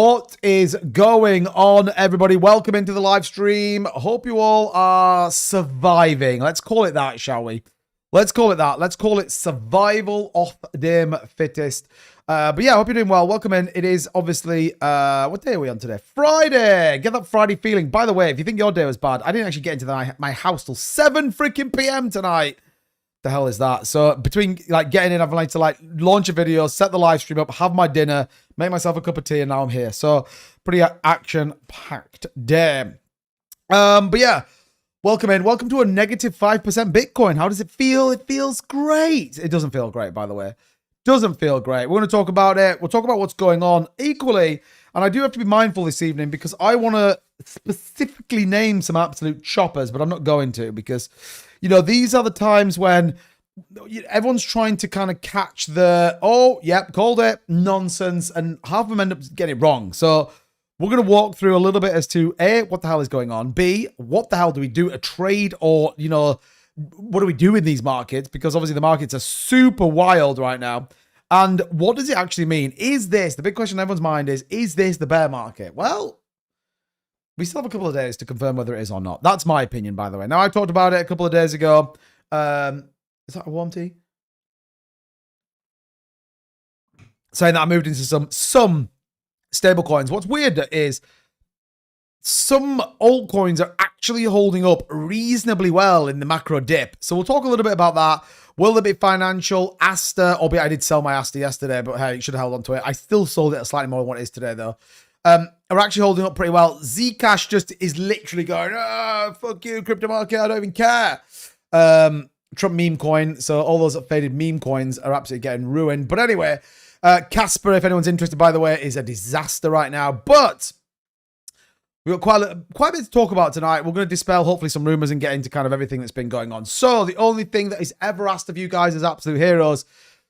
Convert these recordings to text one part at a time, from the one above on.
What is going on, everybody? Welcome into the live stream. Hope you all are surviving. Let's call it that, shall we? Let's call it that. Let's call it survival of damn fittest. But yeah, I hope you're doing well. Welcome in. It is obviously, what day are we on today? Friday. Get that Friday feeling. By the way, if you think your day was bad, I didn't actually get into my house till 7 freaking p.m. tonight. The hell is that? So between like getting in, I've like to like launch a video, set the live stream up, have my dinner, make myself a cup of tea, and now I'm here. So pretty action-packed day. But yeah, welcome in. Welcome to a negative 5% Bitcoin. How does it feel? It feels great. It doesn't feel great, by the way. Doesn't feel great. We're going to talk about it. We'll talk about what's going on equally. And I do have to be mindful this evening because I want to specifically name some absolute choppers, but I'm not going to because, you know, these are the times when everyone's trying to kind of catch the, oh, yep, called it, nonsense, and half of them end up getting it wrong. So we're going to walk through a little bit as to, A, what the hell is going on? B, what the hell do we do? A trade or, you know, what do we do in these markets? Because obviously the markets are super wild right now. And what does it actually mean? Is this, the big question in everyone's mind is this the bear market? Well, we still have a couple of days to confirm whether it is or not. That's my opinion, by the way. Now, I talked about it a couple of days ago. Is that a warm tea? Saying that I moved into some stable coins. What's weird is some altcoins are actually holding up reasonably well in the macro dip. So we'll talk a little bit about that. Will there be financial? Asta, albeit I did sell my Asta yesterday, but hey, you should have held on to it. I still sold it at slightly more than what it is today, though. Are actually holding up pretty well. Zcash just is literally going, oh, fuck you, crypto market, I don't even care. Trump meme coin, so all those faded meme coins are absolutely getting ruined. But anyway, Casper, if anyone's interested, by the way, is a disaster right now. But we've got quite a bit to talk about tonight. We're going to dispel, hopefully, some rumors and get into kind of everything that's been going on. So the only thing that is ever asked of you guys as absolute heroes,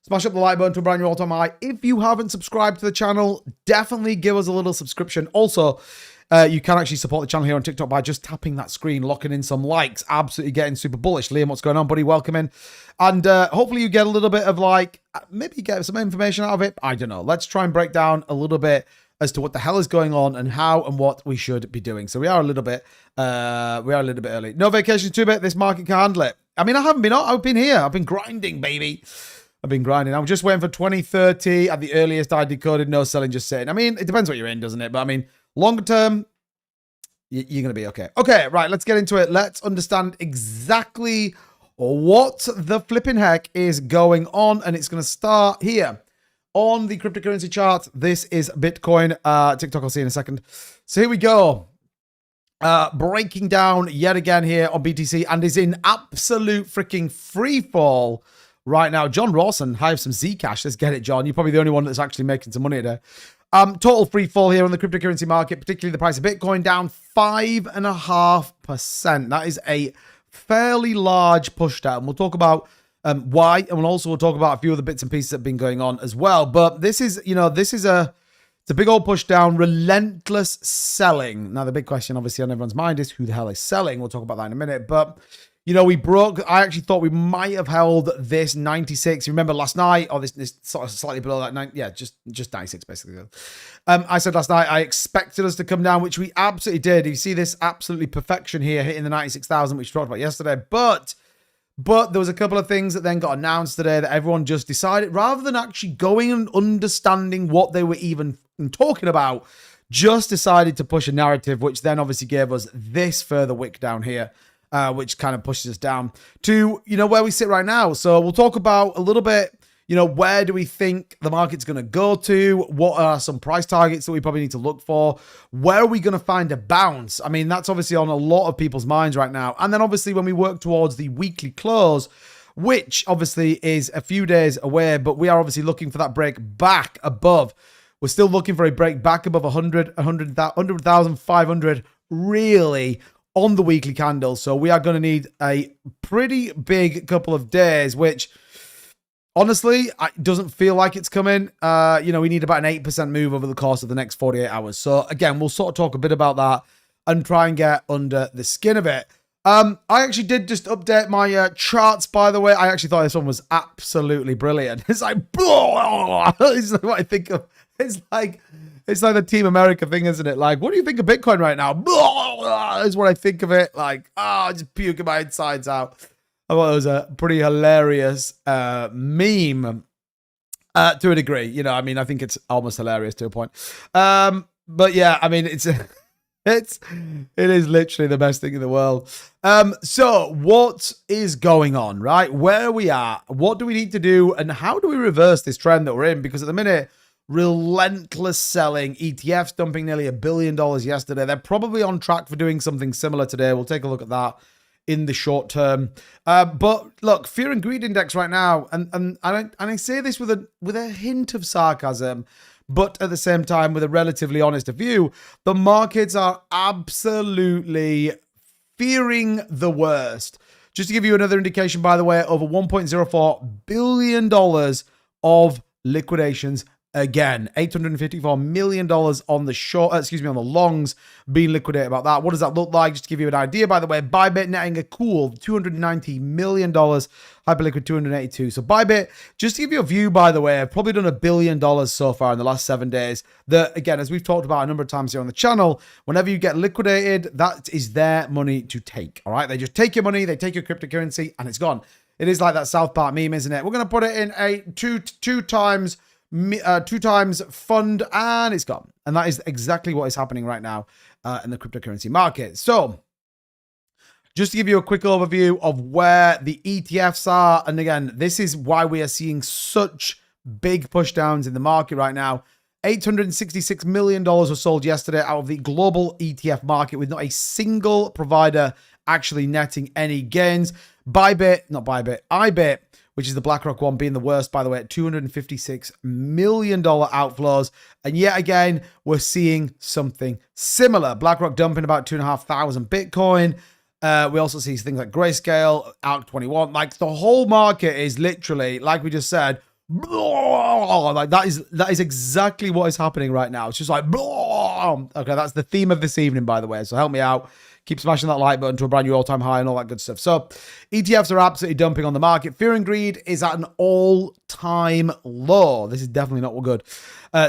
smash up the like button to a brand new all-time high. If you haven't subscribed to the channel, definitely give us a little subscription. Also, you can actually support the channel here on TikTok by just tapping that screen, locking in some likes. Absolutely getting super bullish. Liam, what's going on, buddy? Welcome in. And hopefully you get a little bit of like, maybe you get some information out of it. I don't know. Let's try and break down a little bit as to what the hell is going on and how and what we should be doing. So we are a little bit early. No vacation 2-bit. This market can handle it. I mean, I haven't been. I've been here. I've been grinding, baby. I've been grinding. I'm just waiting for 2030 at the earliest. I decoded, no selling, just sitting. I mean, it depends what you're in, doesn't it? But I mean, longer term, you're going to be okay. Okay, right. Let's get into it. Let's understand exactly what the flipping heck is going on. And it's going to start here on the cryptocurrency chart. This is Bitcoin. TikTok, I'll see in a second. So here we go. Breaking down yet again here on BTC and is in absolute freaking free fall right now. John Rawson, I have some Zcash. Let's get it, John. You're probably the only one that's actually making some money today. Total free fall here on the cryptocurrency market, particularly the price of Bitcoin, down 5.5%. That is a fairly large push down. We'll talk about why, and we'll talk about a few of the bits and pieces that have been going on as well. But this is, you know, it's a big old push down, relentless selling. Now, the big question, obviously, on everyone's mind is who the hell is selling? We'll talk about that in a minute. But, you know, I actually thought we might have held this 96. You remember last night, or this sort of slightly below that, yeah, just 96, basically. I said last night I expected us to come down, which we absolutely did. You see this absolutely perfection here, hitting the 96,000, which we talked about yesterday. But there was a couple of things that then got announced today that everyone just decided, rather than actually going and understanding what they were even talking about, just decided to push a narrative, which then obviously gave us this further wick down here, which kind of pushes us down to, you know, where we sit right now. So we'll talk about a little bit, you know, where do we think the market's going to go to? What are some price targets that we probably need to look for? Where are we going to find a bounce? I mean, that's obviously on a lot of people's minds right now. And then obviously when we work towards the weekly close, which obviously is a few days away, but we are obviously looking for that break back above. We're still looking for a break back above 100,500 really on the weekly candle. So we are going to need a pretty big couple of days, which honestly, it doesn't feel like it's coming. You know, we need about an 8% move over the course of the next 48 hours. So again, we'll sort of talk a bit about that and try and get under the skin of it. I actually did just update my charts, by the way. I actually thought this one was absolutely brilliant. It's like, this is what I think of It's like the Team America thing, isn't it? Like, what do you think of Bitcoin right now? Is what I think of it. Like, just puking my insides out. I thought it was a pretty hilarious meme to a degree. You know, I mean, I think it's almost hilarious to a point. But yeah, I mean, it is literally the best thing in the world. So what is going on, right? Where we are, what do we need to do, and how do we reverse this trend that we're in? Because at the minute, relentless selling, ETFs dumping nearly $1 billion yesterday. They're probably on track for doing something similar today. We'll take a look at that in the short term. But look, fear and greed index right now, and I say this with a hint of sarcasm, but at the same time with a relatively honest view, the markets are absolutely fearing the worst. Just to give you another indication, by the way, over $1.04 billion of liquidations. Again, $854 million on the longs being liquidated about that. What does that look like? Just to give you an idea, by the way, Bybit netting a cool $290 million, Hyperliquid 282. So Bybit, just to give you a view, by the way, I've probably done $1 billion so far in the last 7 days. That, again, as we've talked about a number of times here on the channel, whenever you get liquidated, that is their money to take, all right? They just take your money, they take your cryptocurrency, and it's gone. It is like that South Park meme, isn't it? We're going to put it in a two times fund, and it's gone. And that is exactly what is happening right now in the cryptocurrency market. So just to give you a quick overview of where the ETFs are, and again, this is why we are seeing such big push downs in the market right now. $866 million was sold yesterday out of the global ETF market, with not a single provider actually netting any gains. IBIT, which is the BlackRock one, being the worst, by the way, at $256 million outflows. And yet again, we're seeing something similar. BlackRock dumping about 2,500 Bitcoin. We also see things like Grayscale, ARC 21. Like, the whole market is literally, like we just said, like that is exactly what is happening right now. It's just like, okay, that's the theme of this evening, by the way. So help me out. Keep smashing that like button to a brand new all-time high and all that good stuff. So ETFs are absolutely dumping on the market. Fear and greed is at an all-time low. This is definitely not good.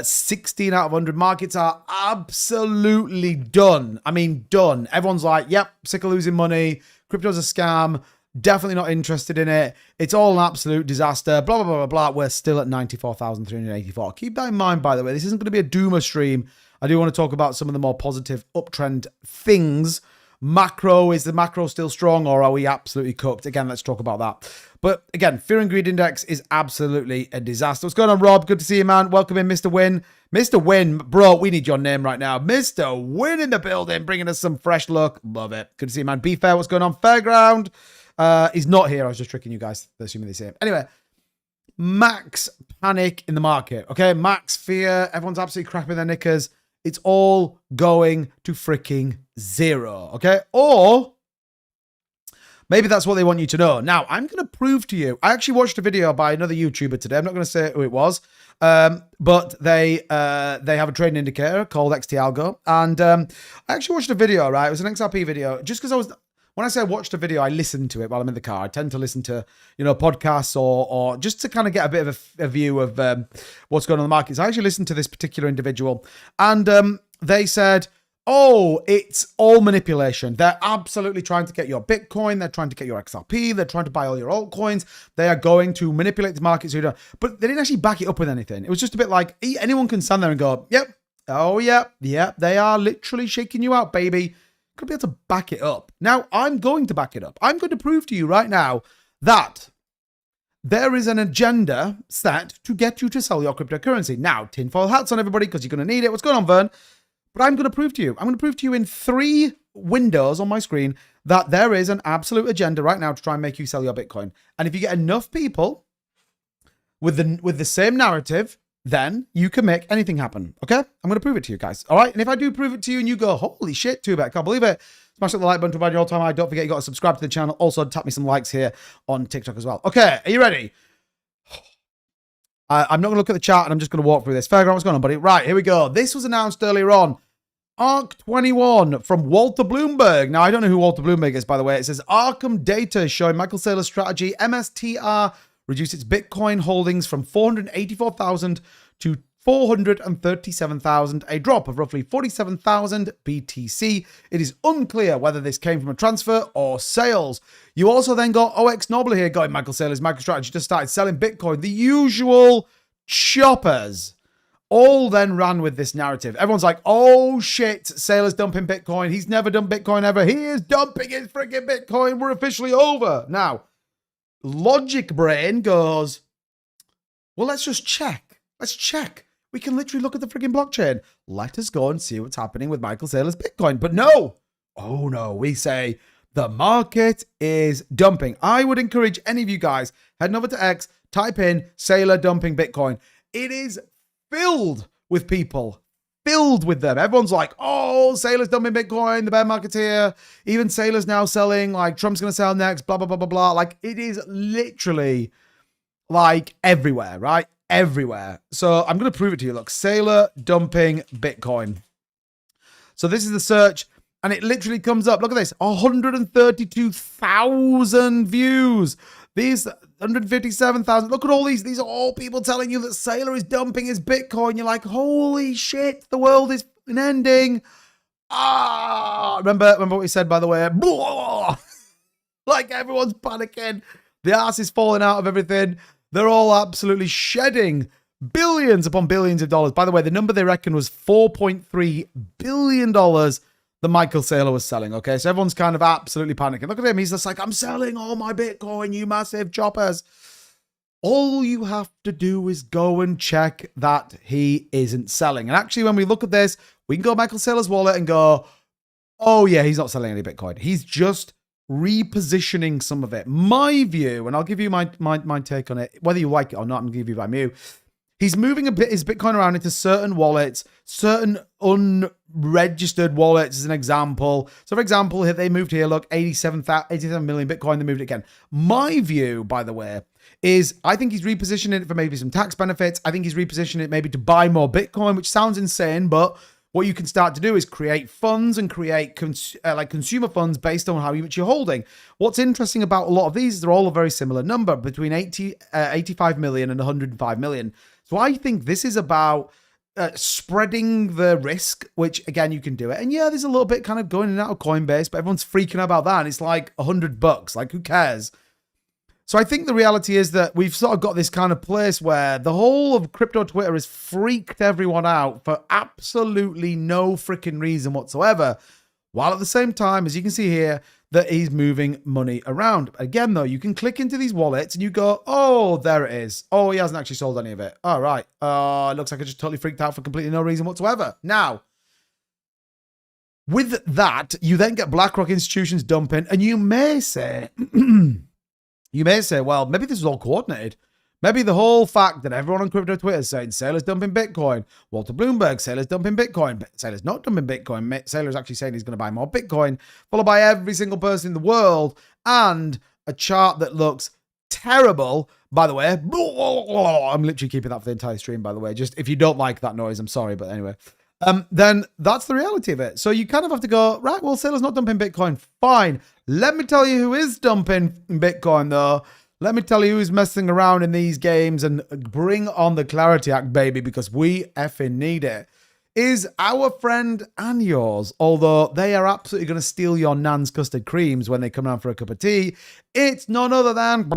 16 out of 100 markets are absolutely done. I mean, done. Everyone's like, yep, sick of losing money. Crypto's a scam. Definitely not interested in it. It's all an absolute disaster. Blah, blah, blah, blah, blah. We're still at 94,384. Keep that in mind, by the way. This isn't going to be a doomer stream. I do want to talk about some of the more positive uptrend things. Macro, is the macro still strong, or are we absolutely cooked? Again, let's talk about that. But again, fear and greed index is absolutely a disaster. What's going on, Rob? Good to see you, man. Welcome in, Mr. Win. Mr. Win, bro, we need your name right now. Mr. Win in the building, bringing us some fresh look. Love it. Good to see you, man. Be fair, what's going on? Fairground. He's not here. I was just tricking you guys, assuming they see him. Anyway, max panic in the market. Okay, max fear. Everyone's absolutely crapping their knickers. It's all going to freaking zero. Okay, or maybe that's what they want you to know. Now, I'm going to prove to you. I actually watched a video by another YouTuber today. I'm not going to say who it was, but they have a trading indicator called XT Algo, and I actually watched a video. Right, it was an XRP video. Just because when I say I watched a video, I listened to it while I'm in the car. I tend to listen to, podcasts or just to kind of get a bit of a view of what's going on in the markets. I actually listened to this particular individual, and they said, oh, it's all manipulation. They're absolutely trying to get your Bitcoin. They're trying to get your XRP. They're trying to buy all your altcoins. They are going to manipulate the market so you don't. But they didn't actually back it up with anything. It was just a bit like anyone can stand there and go, yep, oh, yep, they are literally shaking you out, baby. Could be able to back it up. Now, I'm going to back it up. I'm going to prove to you right now that there is an agenda set to get you to sell your cryptocurrency. Now, tinfoil hats on, everybody, because you're going to need it. What's going on, Vern? But I'm going to prove to you. I'm going to prove to you in 3 windows on my screen that there is an absolute agenda right now to try and make you sell your Bitcoin. And if you get enough people with the same narrative, then you can make anything happen. Okay? I'm going to prove it to you guys. All right? And if I do prove it to you and you go, holy shit, too bad, I can't believe it, smash the like button to provide your all-time high. Don't forget you got to subscribe to the channel. Also, tap me some likes here on TikTok as well. Okay, are you ready? I'm not going to look at the chart, and I'm just going to walk through this. Fairground, what's going on, buddy? Right, here we go. This was announced earlier on. ARC 21 from Walter Bloomberg. Now, I don't know who Walter Bloomberg is, by the way. It says, Arkham data showing Michael Saylor's strategy, MSTR, reduced its Bitcoin holdings from 484,000 to 437,000, a drop of roughly 47,000 BTC. It is unclear whether this came from a transfer or sales. You also then got OX Nobler here going, Michael Saylor's MicroStrategy just started selling Bitcoin. The usual choppers all then ran with this narrative. Everyone's like, oh shit, Saylor's dumping Bitcoin. He's never done Bitcoin ever. He is dumping his freaking Bitcoin. We're officially over. Now, logic brain goes, well, let's just check. Let's check. We can literally look at the freaking blockchain. Let us go and see what's happening with Michael Saylor's Bitcoin. But no. Oh no, we say the market is dumping. I would encourage any of you guys, heading over to X, type in Saylor dumping Bitcoin. It is filled with people, filled with them. Everyone's like, oh, Saylor's dumping Bitcoin, the bear market's here. Even Saylor's now selling, like Trump's going to sell next, blah, blah, blah, blah, blah. Like it is literally like everywhere, right? Everywhere. So I'm going to prove it to you. Look, Saylor dumping Bitcoin. So this is the search and it literally comes up. Look at this, 132,000 views. These 157,000. Look at all these. These are all people telling you that Saylor is dumping his Bitcoin. You're like, holy shit, the world is ending. Remember what we said, by the way? Like everyone's panicking. The ass is falling out of everything. They're all absolutely shedding billions upon billions of dollars. By the way, the number they reckon was $4.3 billion that Michael Saylor was selling. Okay, so everyone's kind of absolutely panicking. Look at him. He's just like, I'm selling all my Bitcoin, you massive choppers. All you have to do is go and check that he isn't selling. And actually, when we look at this, we can go to Michael Saylor's wallet and go, oh yeah, he's not selling any Bitcoin. He's just repositioning some of it. My view, and I'll give you my take on it, whether you like it or not, I'm going to give you my view. He's moving his Bitcoin around into certain wallets, certain unregistered wallets as an example. So for example, they moved here, look, 87 million Bitcoin, they moved it again. My view, by the way, is I think he's repositioning it for maybe some tax benefits. I think he's repositioning it maybe to buy more Bitcoin, which sounds insane, but what you can start to do is create funds and create consumer funds based on how much you're holding. What's interesting about a lot of these is they're all a very similar number, between 85 million and 105 million. So I think this is about spreading the risk, which again, you can do it. And yeah, there's a little bit kind of going in and out of Coinbase, but everyone's freaking out about that. And it's like $100. Like, who cares? So I think the reality is that we've sort of got this kind of place where the whole of crypto Twitter has freaked everyone out for absolutely no freaking reason whatsoever. While at the same time, as you can see here, that he's moving money around. Again, though, you can click into these wallets and you go, oh, there it is. Oh, he hasn't actually sold any of it. All right. It looks like I just totally freaked out for completely no reason whatsoever. Now, with that, you then get BlackRock institutions dumping, and you may say, well, maybe this was all coordinated. Maybe the whole fact that everyone on crypto Twitter is saying Saylor's dumping Bitcoin, Walter Bloomberg, Saylor's dumping Bitcoin, Saylor's not dumping Bitcoin, Saylor's actually saying he's going to buy more Bitcoin, followed by every single person in the world, and a chart that looks terrible, by the way. I'm literally keeping that for the entire stream, by the way. Just if you don't like that noise, I'm sorry, but anyway. Then that's the reality of it. So you kind of have to go, right, well, Saylor's not dumping Bitcoin. Fine. Let me tell you who is dumping Bitcoin, though. Let me tell you who's messing around in these games and bring on the Clarity Act, baby, because we effing need it. Is our friend and yours, although they are absolutely going to steal your nan's custard creams when they come around for a cup of tea. It's none other than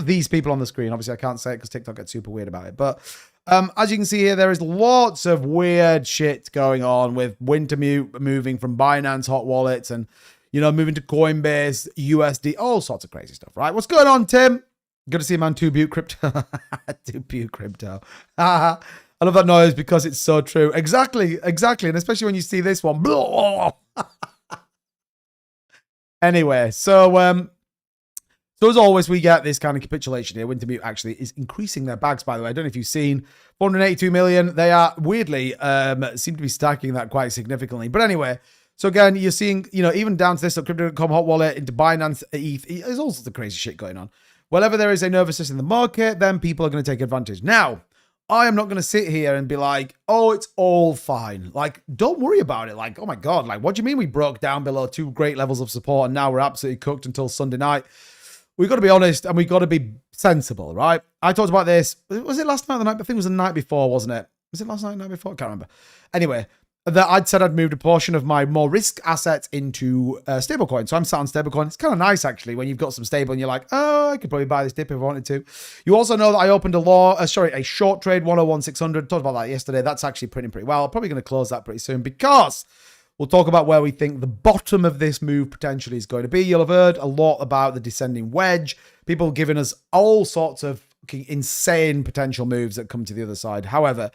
these people on the screen. Obviously, I can't say it because TikTok gets super weird about it. But as you can see here, there is lots of weird shit going on with Wintermute moving from Binance hot wallets and, you know, moving to Coinbase, USD, all sorts of crazy stuff, right? What's going on, Tim? Good to see you, man. 2Butte Crypto. 2Butte Crypto. I love that noise because it's so true. Exactly. And especially when you see this one. Anyway, so as always, we get this kind of capitulation here. Wintermute actually is increasing their bags, by the way. I don't know if you've seen 482 million. They are weirdly seem to be stacking that quite significantly. But anyway, so again, you're seeing, you know, even down to this Crypto.com hot wallet into Binance, ETH. There's all sorts of crazy shit going on. Whenever there is a nervousness in the market, then people are going to take advantage. Now, I am not going to sit here and be like, oh, it's all fine. Like, don't worry about it. Like, oh my God, like, what do you mean we broke down below 2 great levels of support and now we're absolutely cooked until Sunday night? We've got to be honest and we've got to be sensible, right? I talked about this. Was it last night or the night? I think it was the night before, wasn't it? Was it last night or the night before? I can't remember. Anyway, that I'd said I'd moved a portion of my more risk assets into stablecoin. So I'm sat on stablecoin. It's kind of nice, actually, when you've got some stable and you're like, oh, I could probably buy this dip if I wanted to. You also know that I opened a short trade 101,600. Talked about that yesterday. That's actually printing pretty well. I'm probably going to close that pretty soon because we'll talk about where we think the bottom of this move potentially is going to be. You'll have heard a lot about the descending wedge. People giving us all sorts of insane potential moves that come to the other side. However,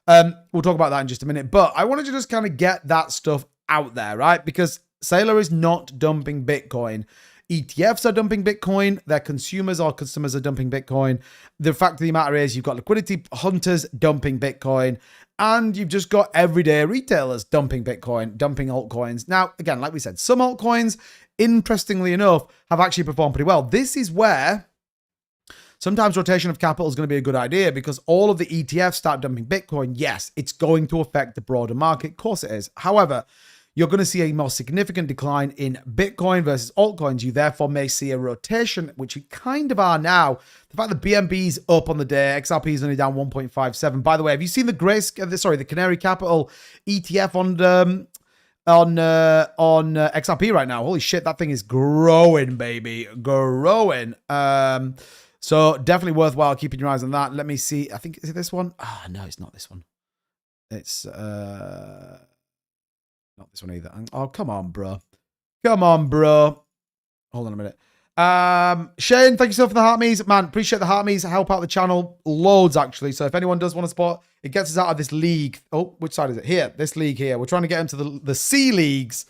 we'll talk about that in just a minute. But I wanted to just kind of get that stuff out there, right? Because Sailor is not dumping Bitcoin. ETFs are dumping Bitcoin. Their consumers or customers are dumping Bitcoin. The fact of the matter is you've got liquidity hunters dumping Bitcoin. And you've just got everyday retailers dumping Bitcoin, dumping altcoins. Now, again, like we said, some altcoins, interestingly enough, have actually performed pretty well. This is where sometimes rotation of capital is going to be a good idea because all of the ETFs start dumping Bitcoin. Yes, it's going to affect the broader market. Of course it is. However, you're going to see a more significant decline in Bitcoin versus altcoins. You therefore may see a rotation, which we kind of are now. The fact that BNB's up on the day, XRP is only down 1.57. By the way, have you seen the Canary Capital ETF on XRP right now? Holy shit, that thing is growing, baby, growing. So definitely worthwhile keeping your eyes on that. Let me see. I think, is it this one? No, it's not this one. It's not this one either. Oh, come on, bro. Come on, bro. Hold on a minute. Shane, thank you so much for the heartme's. Man, appreciate the heartme's. Help out the channel. Loads, actually. So if anyone does want to support, it gets us out of this league. Oh, which side is it? Here. This league here. We're trying to get into the C leagues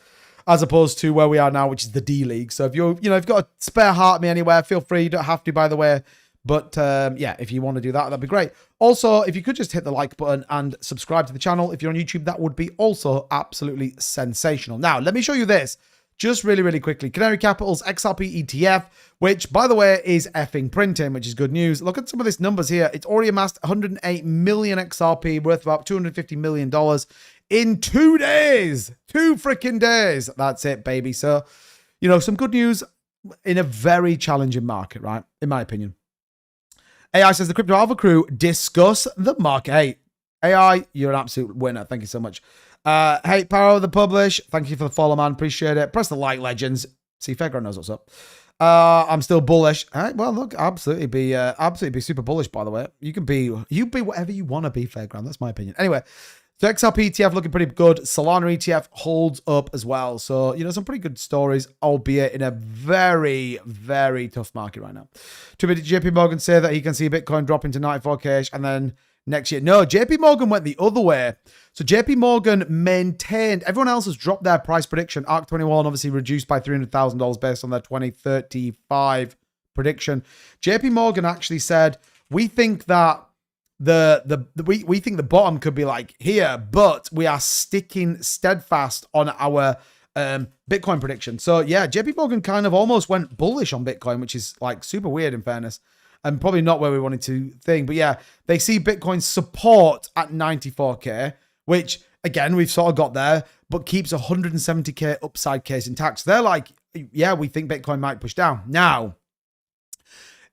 as opposed to where we are now, which is the D league. So if if you've got a spare heartme anywhere, feel free. You don't have to, by the way. But yeah, if you want to do that, that'd be great. Also, if you could just hit the like button and subscribe to the channel. If you're on YouTube, that would be also absolutely sensational. Now, let me show you this just really, really quickly. Canary Capital's XRP ETF, which, by the way, is effing printing, which is good news. Look at some of these numbers here. It's already amassed 108 million XRP, worth about $250 million in 2 days. 2 freaking days. That's it, baby. So, some good news in a very challenging market, right? In my opinion. AI says the Crypto Alpha crew discuss the market. Hey, AI, you're an absolute winner. Thank you so much. Hey, Power of the Publish. Thank you for the follow, man. Appreciate it. Press the like, legends. See, Fairground knows what's up. I'm still bullish. All right, well, look, absolutely be super bullish, by the way. You be whatever you want to be, Fairground. That's my opinion. Anyway, so XRP ETF looking pretty good. Solana ETF holds up as well. So, some pretty good stories, albeit in a very, very tough market right now. Did JP Morgan say that he can see Bitcoin dropping to 94K and then next year? No, JP Morgan went the other way. So JP Morgan maintained, everyone else has dropped their price prediction. ARK 21 obviously reduced by $300,000 based on their 2035 prediction. JP Morgan actually said, we think that we think the bottom could be like here, but we are sticking steadfast on our Bitcoin prediction. So yeah, JP Morgan kind of almost went bullish on Bitcoin, which is like super weird in fairness, and probably not where we wanted to think. But yeah, they see Bitcoin support at 94K, which again, we've sort of got there, but keeps 170K upside case intact. So they're like, yeah, we think Bitcoin might push down. Now,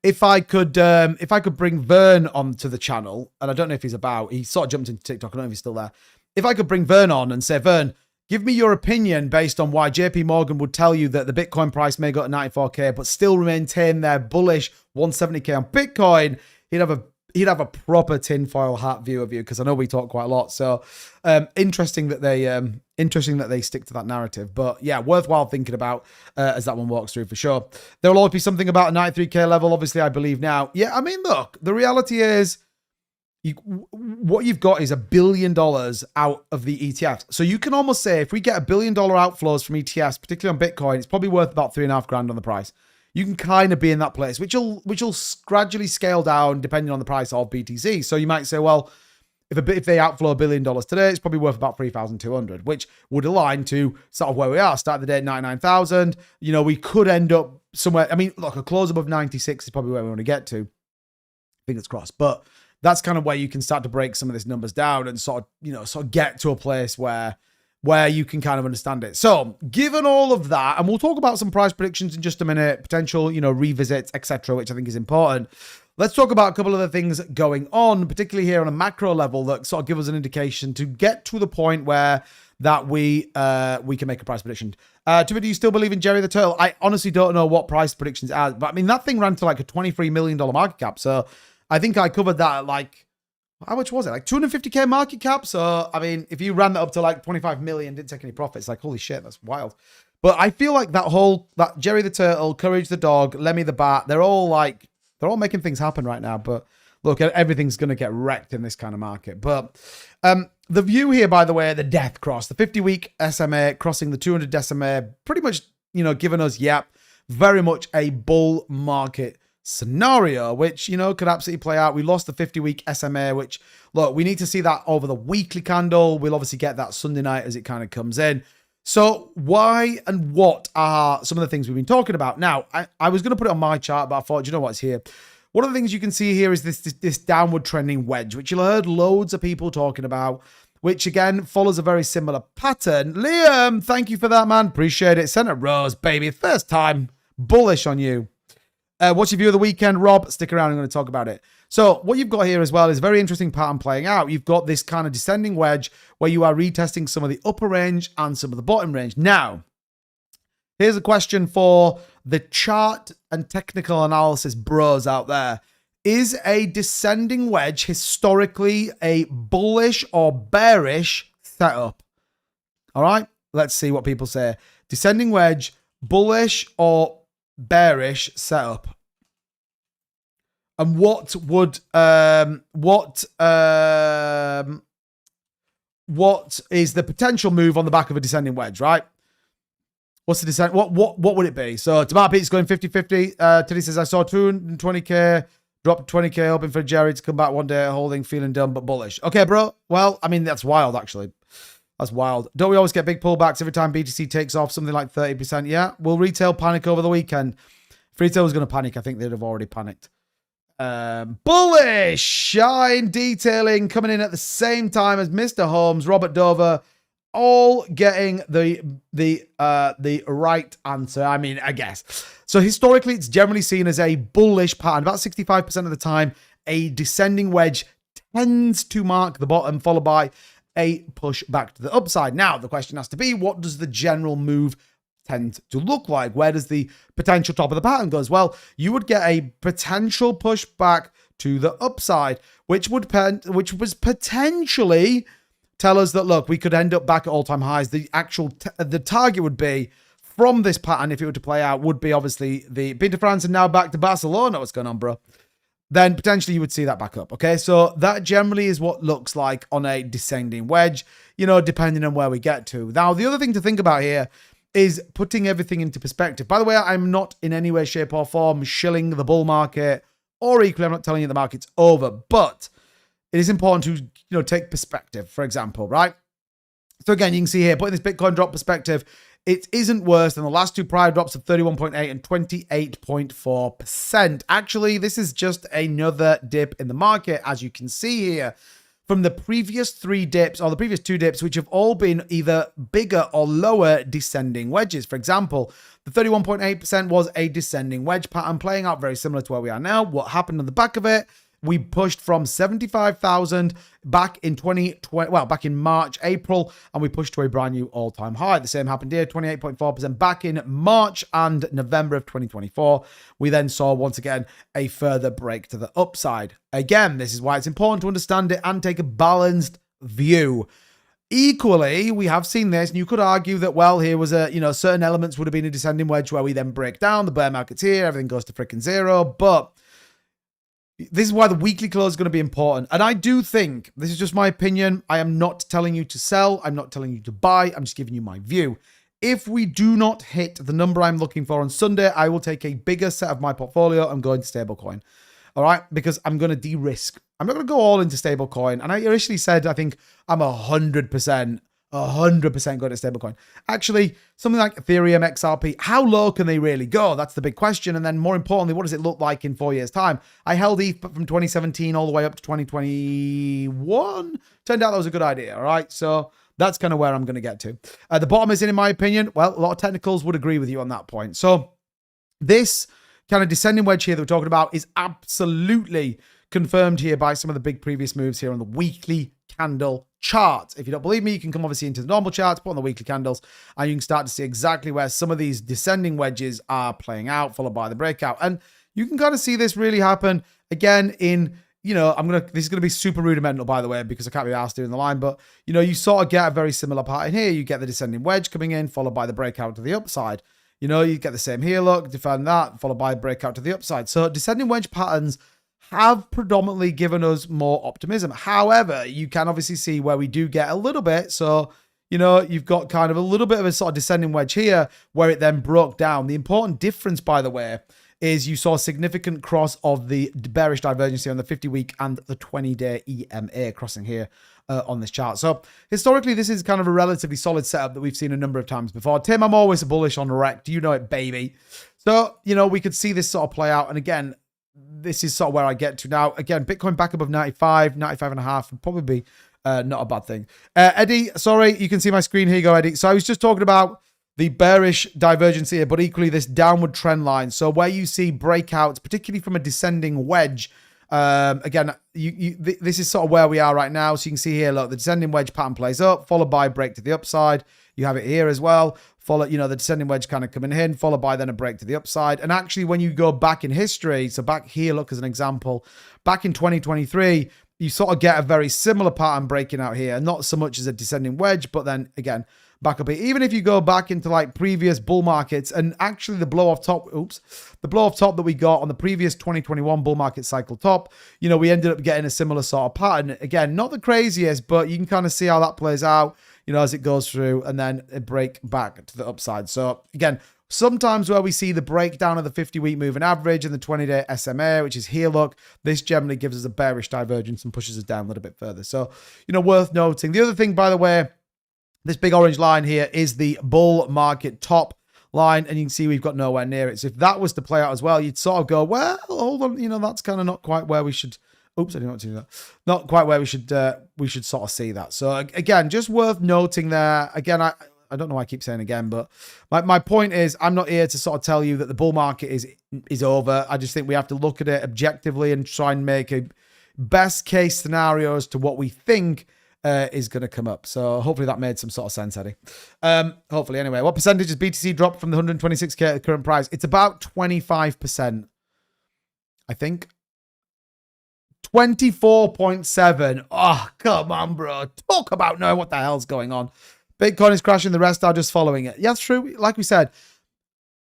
if I could bring Vern onto the channel, and I don't know if he's about, he sort of jumped into TikTok, I don't know if he's still there. If I could bring Vern on and say, Vern, give me your opinion based on why JP Morgan would tell you that the Bitcoin price may go to 94K, but still maintain their bullish 170K on Bitcoin, he'd have a proper tinfoil hat view of you, because I know we talk quite a lot. So interesting that they stick to that narrative. But yeah, worthwhile thinking about as that one walks through for sure. There will always be something about a 93K level, obviously, I believe now. Yeah, I mean, look, the reality is what you've got is $1 billion out of the ETFs. So you can almost say if we get $1 billion outflows from ETFs, particularly on Bitcoin, it's probably worth about $3.5 grand on the price. You can kind of be in that place, which will gradually scale down depending on the price of BTC. So you might say, well, if they outflow $1 billion today, it's probably worth about 3,200, which would align to sort of where we are. Start the day at 99,000. We could end up somewhere. I mean, look, a close above 96 is probably where we want to get to. Fingers crossed. But that's kind of where you can start to break some of these numbers down and sort of get to a place where where you can kind of understand it. So given all of that, and we'll talk about some price predictions in just a minute, potential, revisits, etc., which I think is important. Let's talk about a couple of the things going on, particularly here on a macro level, that sort of give us an indication to get to the point where that we can make a price prediction. Do you still believe in Jerry the Turtle? I honestly don't know what price predictions are, but I mean, that thing ran to like a $23 million market cap. So I think I covered that at like, how much was it? Like 250K market cap. So, I mean, if you ran that up to like 25 million, didn't take any profits, like, holy shit, that's wild. But I feel like that Jerry the Turtle, Courage the Dog, Lemmy the Bat, they're all making things happen right now. But look, everything's going to get wrecked in this kind of market. But the view here, by the way, the death cross, the 50-week SMA crossing the 200 SMA, pretty much, giving us, very much a bull market scenario, which, could absolutely play out. We lost the 50-week SMA, which, look, we need to see that over the weekly candle. We'll obviously get that Sunday night as it kind of comes in. So why and what are some of the things we've been talking about? Now, I was going to put it on my chart, but I thought, you know what's here? One of the things you can see here is this downward trending wedge, which you'll heard loads of people talking about, which again follows a very similar pattern. Liam, thank you for that, man. Appreciate it. Sent a rose, baby. First time. Bullish on you. What's your view of the weekend, Rob? Stick around. I'm going to talk about it. So what you've got here as well is a very interesting pattern playing out. You've got this kind of descending wedge where you are retesting some of the upper range and some of the bottom range. Now, here's a question for the chart and technical analysis bros out there. Is a descending wedge historically a bullish or bearish setup? All right, let's see what people say. Descending wedge, bullish or bearish setup? And what is the potential move on the back of a descending wedge, right? What's the descent? What would it be? So Tomato Pete's going 50-50. Teddy says, I saw 220K, dropped 20K, hoping for Jerry to come back one day, holding, feeling dumb, but bullish. Okay, bro. Well, I mean, that's wild, actually. That's wild. Don't we always get big pullbacks every time BTC takes off, something like 30%? Yeah. Will retail panic over the weekend? If retail was going to panic, I think they'd have already panicked. Bullish Shine Detailing coming in at the same time as Mr. Holmes, Robert Dover, all getting the right answer. I mean, I guess. So historically, it's generally seen as a bullish pattern. About 65% of the time, a descending wedge tends to mark the bottom, followed by a push back to the upside. Now, the question has to be, what does the general move tend to look like? Where does the potential top of the pattern goes? Well, you would get a potential push back to the upside, which was potentially tell us that, look, we could end up back at all-time highs. The actual the target would be from this pattern, if it were to play out, would be obviously the Beta France and now back to Barcelona. What's going on, bro? Then potentially you would see that back up. Okay, so that generally is what looks like on a descending wedge, depending on where we get to. Now, the other thing to think about here is putting everything into perspective. By the way, I'm not in any way, shape, or form shilling the bull market, or equally, I'm not telling you the market's over, but it is important to, take perspective, for example, right? So again, you can see here, putting this Bitcoin drop perspective, it isn't worse than the last two prior drops of 31.8 and 28.4%. Actually, this is just another dip in the market, as you can see here, from the previous three dips, or the previous two dips, which have all been either bigger or lower descending wedges. For example, the 31.8% was a descending wedge pattern playing out very similar to where we are now. What happened on the back of it? We pushed from 75,000 back in 2020, well, back in March, April, and we pushed to a brand new all-time high. The same happened here, 28.4% back in March and November of 2024. We then saw, once again, a further break to the upside. Again, this is why it's important to understand it and take a balanced view. Equally, we have seen this, and you could argue that, well, here was certain elements would have been a descending wedge where we then break down, the bear market's here, everything goes to freaking zero, but this is why the weekly close is going to be important. And I do think, this is just my opinion, I am not telling you to sell, I'm not telling you to buy, I'm just giving you my view. If we do not hit the number I'm looking for on Sunday, I will take a bigger set of my portfolio and go into stablecoin. All right, because I'm going to de-risk. I'm not going to go all into stablecoin. And I initially said, I think I'm 100% going to stablecoin. Actually, something like Ethereum, XRP, how low can they really go? That's the big question. And then more importantly, what does it look like in 4 years' time? I held ETH from 2017 all the way up to 2021. Turned out that was a good idea, all right? So That's kind of where I'm going to get to. The bottom is in my opinion, well, a lot of technicals would agree with you on that point. So this kind of descending wedge here that we're talking about is absolutely confirmed here by some of the big previous moves here on the weekly candle chart. If you don't believe me, you can come obviously into the normal charts, put on the weekly candles, and you can start to see exactly where some of these descending wedges are playing out, followed by the breakout. And you can kind of see this really happen again in, you know, this is going to be super rudimental, by the way, because I can't be asked doing the line, but, you know, you sort of get a very similar pattern here. You get the descending wedge coming in, followed by the breakout to the upside. You know, you get the same here, look, defend that, followed by a breakout to the upside. So descending wedge patterns have predominantly given us more optimism. However, you can obviously see where we do get a little bit. So, you know, you've got kind of a little bit of a sort of descending wedge here where it then broke down. The important difference, by the way, is you saw a significant cross of the bearish divergence here on the 50-week and the 20-day EMA crossing here on this chart. So historically, this is kind of a relatively solid setup that we've seen a number of times before. Tim, I'm always bullish on rect. You know it, baby. So, you know, we could see this sort of play out. And again, this is sort of where I get to now. Again, Bitcoin back above 95, 95 and a half would probably be not a bad thing. Eddie, sorry, you can see my screen. Here you go, Eddie. So I was just talking about the bearish divergence here, but equally this downward trend line. So where you see breakouts, particularly from a descending wedge, again, this is sort of where we are right now. So you can see here, look, the descending wedge pattern plays up, followed by a break to the upside. You have it here as well. Follow, you know, the descending wedge kind of coming in, followed by then a break to the upside. And actually, when you go back in history, so back here, look as an example, back in 2023, you sort of get a very similar pattern breaking out here. Not so much as a descending wedge, but then again, back up here. Even if you go back into like previous bull markets and actually the blow off top, the blow off top that we got on the previous 2021 bull market cycle top, you know, we ended up getting a similar sort of pattern. Again, not the craziest, but you can kind of see how that plays out, you know, as it goes through and then a break back to the upside. So again, sometimes where we see the breakdown of the 50-week moving average and the 20-day SMA, which is here, look, this generally gives us a bearish divergence and pushes us down a little bit further. So, you know, worth noting. The other thing, by the way, this big orange line here is the bull market top line, and you can see we've got nowhere near it. So if that was to play out as well, you'd sort of go, well, hold on, you know, that's kind of not quite where we should. Oops, I didn't want to do that. Not quite where we should sort of see that. So again, just worth noting there. Again, I don't know why I keep saying again, but my point is I'm not here to sort of tell you that the bull market is over. I just think we have to look at it objectively and try and make a best case scenario as to what we think is going to come up. So hopefully that made some sort of sense, Eddie. Hopefully anyway. What percentage has BTC dropped from the 126K at the current price? It's about 25%, I think. 24.7. Oh, come on, bro. Talk about knowing what the hell's going on. Bitcoin is crashing. The rest are just following it. Yeah, that's true. Like we said,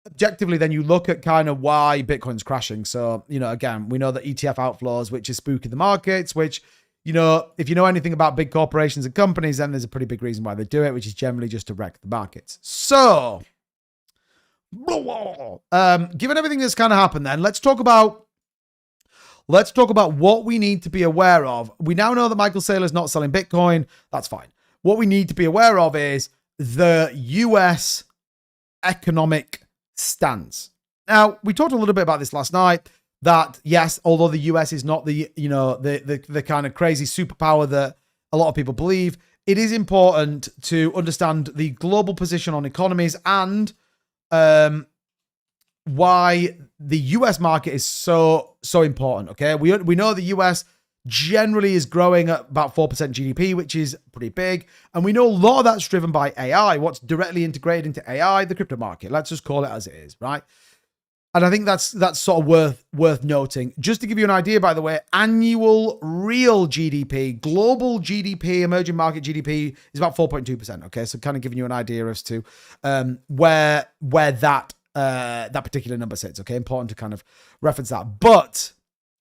objectively, then you look at kind of why Bitcoin's crashing. So, you know, again, we know that ETF outflows, which is spooking the markets, which, you know, if you know anything about big corporations and companies, then there's a pretty big reason why they do it, which is generally just to wreck the markets. So, given everything that's kind of happened then, let's talk about what we need to be aware of. We now know that Michael Saylor's not selling Bitcoin. That's fine. What we need to be aware of is the US economic stance. Now, we talked a little bit about this last night, that yes, although the US is not the, you know, the kind of crazy superpower that a lot of people believe, it is important to understand the global position on economies and why the US market is so important. Okay, we know the US generally is growing at about 4% GDP, which is pretty big, and we know a lot of that's driven by AI. What's directly integrated into AI? The crypto market. Let's just call it as it is, right? And I think that's sort of worth noting. Just to give you an idea, by the way, annual real GDP, global GDP, emerging market GDP is about 4.2%. Okay, so kind of giving you an idea as to where that particular number sits. Okay, important to kind of reference that. But,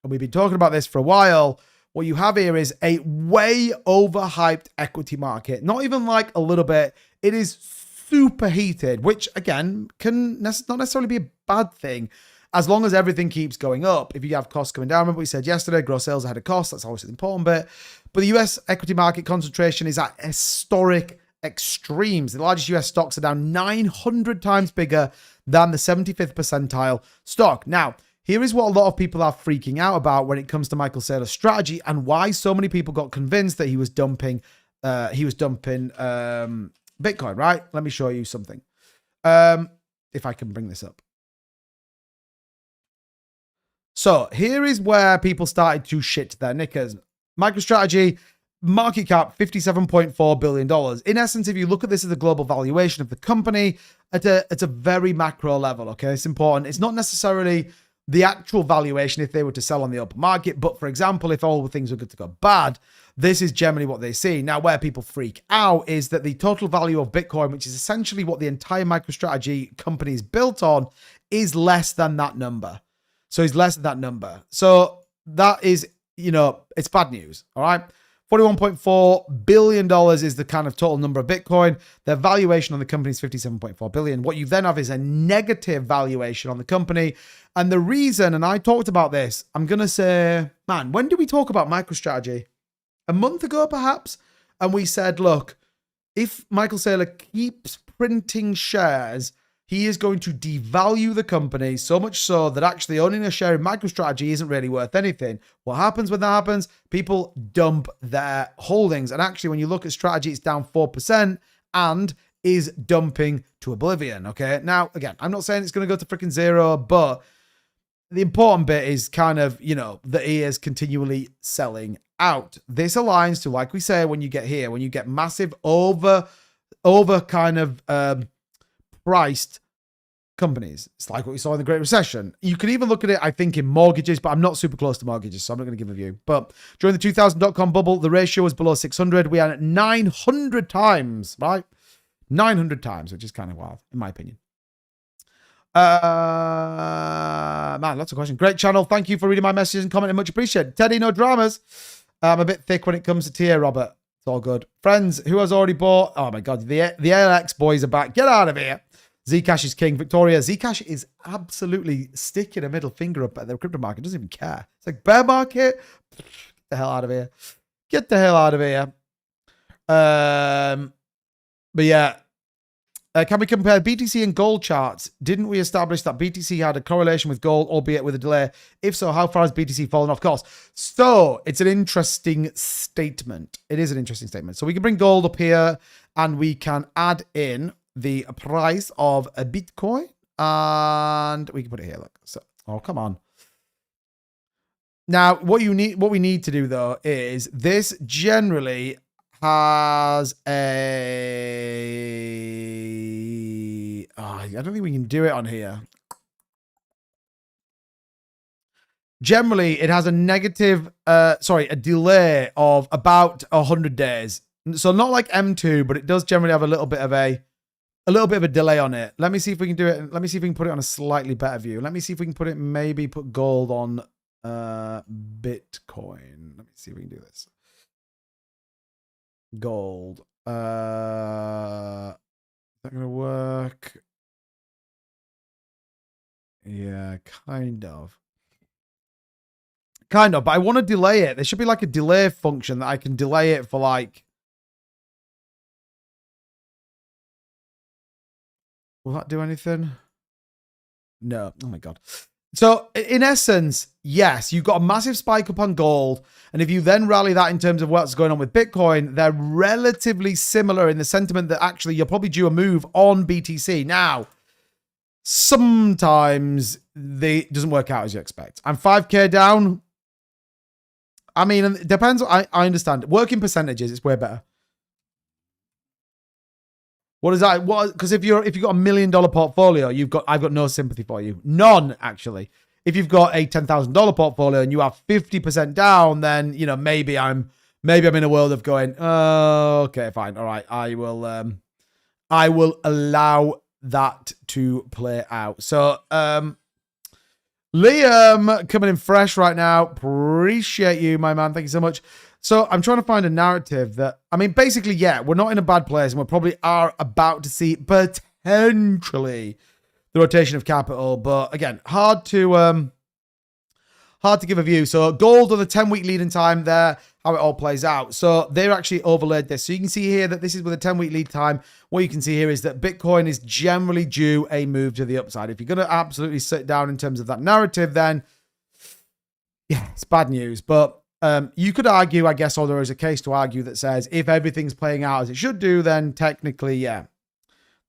and we've been talking about this for a while, what you have here is a way overhyped equity market. Not even like a little bit. It is super heated, which again can not necessarily be a bad thing as long as everything keeps going up. If you have costs coming down, remember we said yesterday, gross sales ahead of costs. That's always the important bit. But the US equity market concentration is at historic extremes. The largest US stocks are now 900 times bigger than the 75th percentile stock. Now, here is what a lot of people are freaking out about when it comes to Michael Saylor's strategy and why so many people got convinced that he was dumping he was dumping Bitcoin, right? Let me show you something. If I can bring this up. So here is where people started to shit their knickers. MicroStrategy, market cap $57.4 billion. In essence, if you look at this as a global valuation of the company at a very macro level, okay, it's important. It's not necessarily the actual valuation if they were to sell on the open market, but for example, if all the things were good to go bad, this is generally what they see. Now, where people freak out is that the total value of Bitcoin, which is essentially what the entire MicroStrategy company is built on, is less than that number. So it's less than that number. So that is, it's bad news. All right. $41.4 billion is the kind of total number of Bitcoin. Their valuation on the company is $57.4 billion. What you then have is a negative valuation on the company. And the reason, and I talked about this, I'm going to say, man, when did we talk about MicroStrategy? A month ago, perhaps? And we said, look, if Michael Saylor keeps printing shares, he is going to devalue the company so much so that actually owning a share in MicroStrategy isn't really worth anything. What happens when that happens? People dump their holdings. And actually, when you look at strategy, it's down 4% and is dumping to oblivion. Okay. Now, again, I'm not saying it's going to go to freaking zero, but the important bit is kind of, that he is continually selling out. This aligns to, like we say, when you get here, when you get massive over kind of, priced companies. It's like what we saw in the Great Recession. You can even look at it, I think, in mortgages, but I'm not super close to mortgages, so I'm not going to give a view. But during the 2000 dot-com bubble, the ratio was below 600. We had it 900 times, right? 900 times, which is kind of wild, in my opinion. Man, lots of questions. Great channel. Thank you for reading my messages and commenting. Much appreciated. Teddy, no dramas. I'm a bit thick when it comes to TA, Robert. It's all good. Friends, who has already bought? Oh my God, the ALX boys are back. Get out of here. Zcash is king. Victoria, Zcash is absolutely sticking a middle finger up at the crypto market. Doesn't even care. It's like bear market. Get the hell out of here. Get the hell out of here. But yeah. Can we compare BTC and gold charts? Didn't we establish that BTC had a correlation with gold, albeit with a delay? If so, how far has BTC fallen off course? So it's an interesting statement. It is an interesting statement. So we can bring gold up here and we can add in the price of a Bitcoin and we can put it here. Look. So, oh, come on. Now, what we need to do though is this generally has a, I don't think we can do it on here. Generally, it has a negative, a delay of about 100 days. So not like M2, but it does generally have a little bit of a delay on it. Let me see if we can do it. Let me see if we can put it on a slightly better view. Let me see if we can put it, maybe put gold on Bitcoin. Let me see if we can do this. Gold. Is that gonna work? Yeah, kind of. Kind of, but I want to delay it. There should be like a delay function that I can delay it for like. Will that do anything? No. Oh my God. So in essence, yes, you've got a massive spike up on gold. And if you then rally that in terms of what's going on with Bitcoin, they're relatively similar in the sentiment that actually you're probably due a move on BTC. Now, sometimes it doesn't work out as you expect. I'm 5K down. I mean, it depends. I understand. Working percentages, it's way better. What is that? What? Because if you've got $1 million portfolio, I've got no sympathy for you. None, actually. If you've got a $10,000 portfolio and you are 50% down, then maybe I'm in a world of going, oh, okay, fine, all right, I will allow that to play out. So, Liam coming in fresh right now. Appreciate you, my man. Thank you so much. So I'm trying to find a narrative that, I mean, basically, yeah, we're not in a bad place and we probably are about to see potentially the rotation of capital. But again, hard to give a view. So gold on the 10-week lead in time there, how it all plays out. So they're actually overlaid this. So you can see here that this is with a 10-week lead time. What you can see here is that Bitcoin is generally due a move to the upside. If you're going to absolutely sit down in terms of that narrative, then yeah, it's bad news. But You could argue, I guess, or there is a case to argue that says if everything's playing out as it should do, then technically, yeah.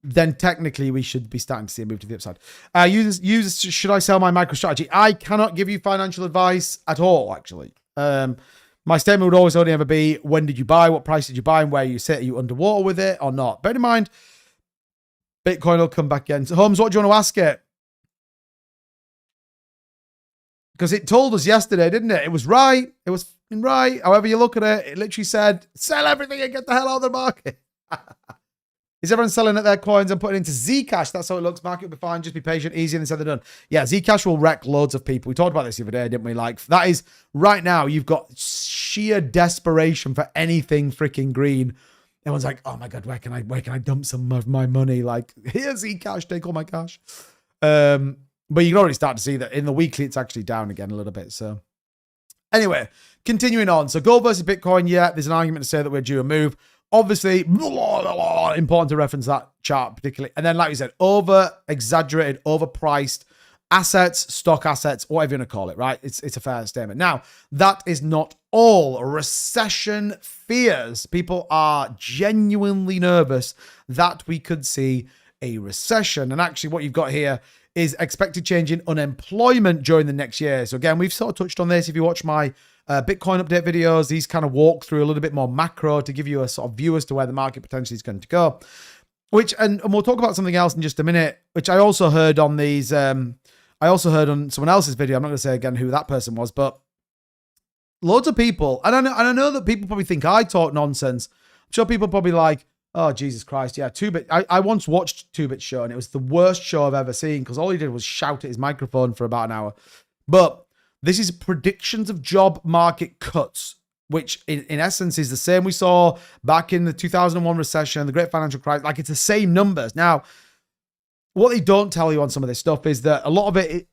Then technically we should be starting to see a move to the upside. Users, should I sell my MicroStrategy? I cannot give you financial advice at all, actually. My statement would always only ever be, when did you buy? What price did you buy? And where you sit? Are you underwater with it or not? Bear in mind, Bitcoin will come back again. So, Holmes, what do you want to ask it? Because it told us yesterday, didn't it? It was right. It was right. However you look at it, it literally said, sell everything and get the hell out of the market. Is everyone selling at their coins and putting into Zcash? That's how it looks. Market will be fine. Just be patient. Easier than said than done. Yeah, Zcash will wreck loads of people. We talked about this the other day, didn't we? Like, that is, right now, you've got sheer desperation for anything freaking green. Everyone's like, oh my God, where can I dump some of my money? Like, here's Zcash, take all my cash. But you can already start to see that in the weekly, it's actually down again a little bit. So anyway, continuing on. So gold versus Bitcoin, yeah, there's an argument to say that we're due a move. Obviously, important to reference that chart particularly. And then, like we said, over-exaggerated, overpriced assets, stock assets, whatever you want to call it, right? It's a fair statement. Now, that is not all. Recession fears. People are genuinely nervous that we could see a recession. And actually, what you've got here is expected change in unemployment during the next year. So again, we've sort of touched on this. If you watch my Bitcoin update videos, these kind of walk through a little bit more macro to give you a sort of view as to where the market potentially is going to go. Which, and we'll talk about something else in just a minute, which I also heard on these, I also heard on someone else's video. I'm not going to say again who that person was, but loads of people, and I know that people probably think I talk nonsense. I'm sure people probably like, oh, Jesus Christ, yeah, 2-Bit. I once watched 2-Bit's show, and it was the worst show I've ever seen, because all he did was shout at his microphone for about an hour. But this is predictions of job market cuts, which in essence is the same we saw back in the 2001 recession, the great financial crisis. Like, it's the same numbers. Now, what they don't tell you on some of this stuff is that a lot of it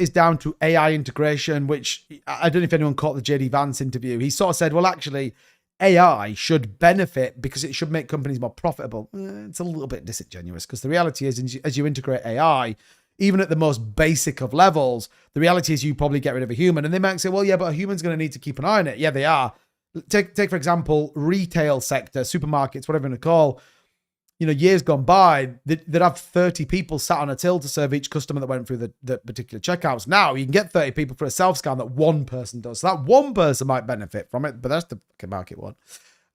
is down to AI integration, which I don't know if anyone caught the JD Vance interview. He sort of said, well, actually, AI should benefit because it should make companies more profitable. It's a little bit disingenuous, because the reality is, as you integrate AI, even at the most basic of levels, the reality is you probably get rid of a human. And they might say, well, yeah, but a human's going to need to keep an eye on it. Yeah, they are. Take for example, retail sector, supermarkets, whatever you want to call. You know, years gone by, they'd have 30 people sat on a till to serve each customer that went through the particular checkouts. Now you can get 30 people for a self-scan that one person does. So that one person might benefit from it, but that's the market one.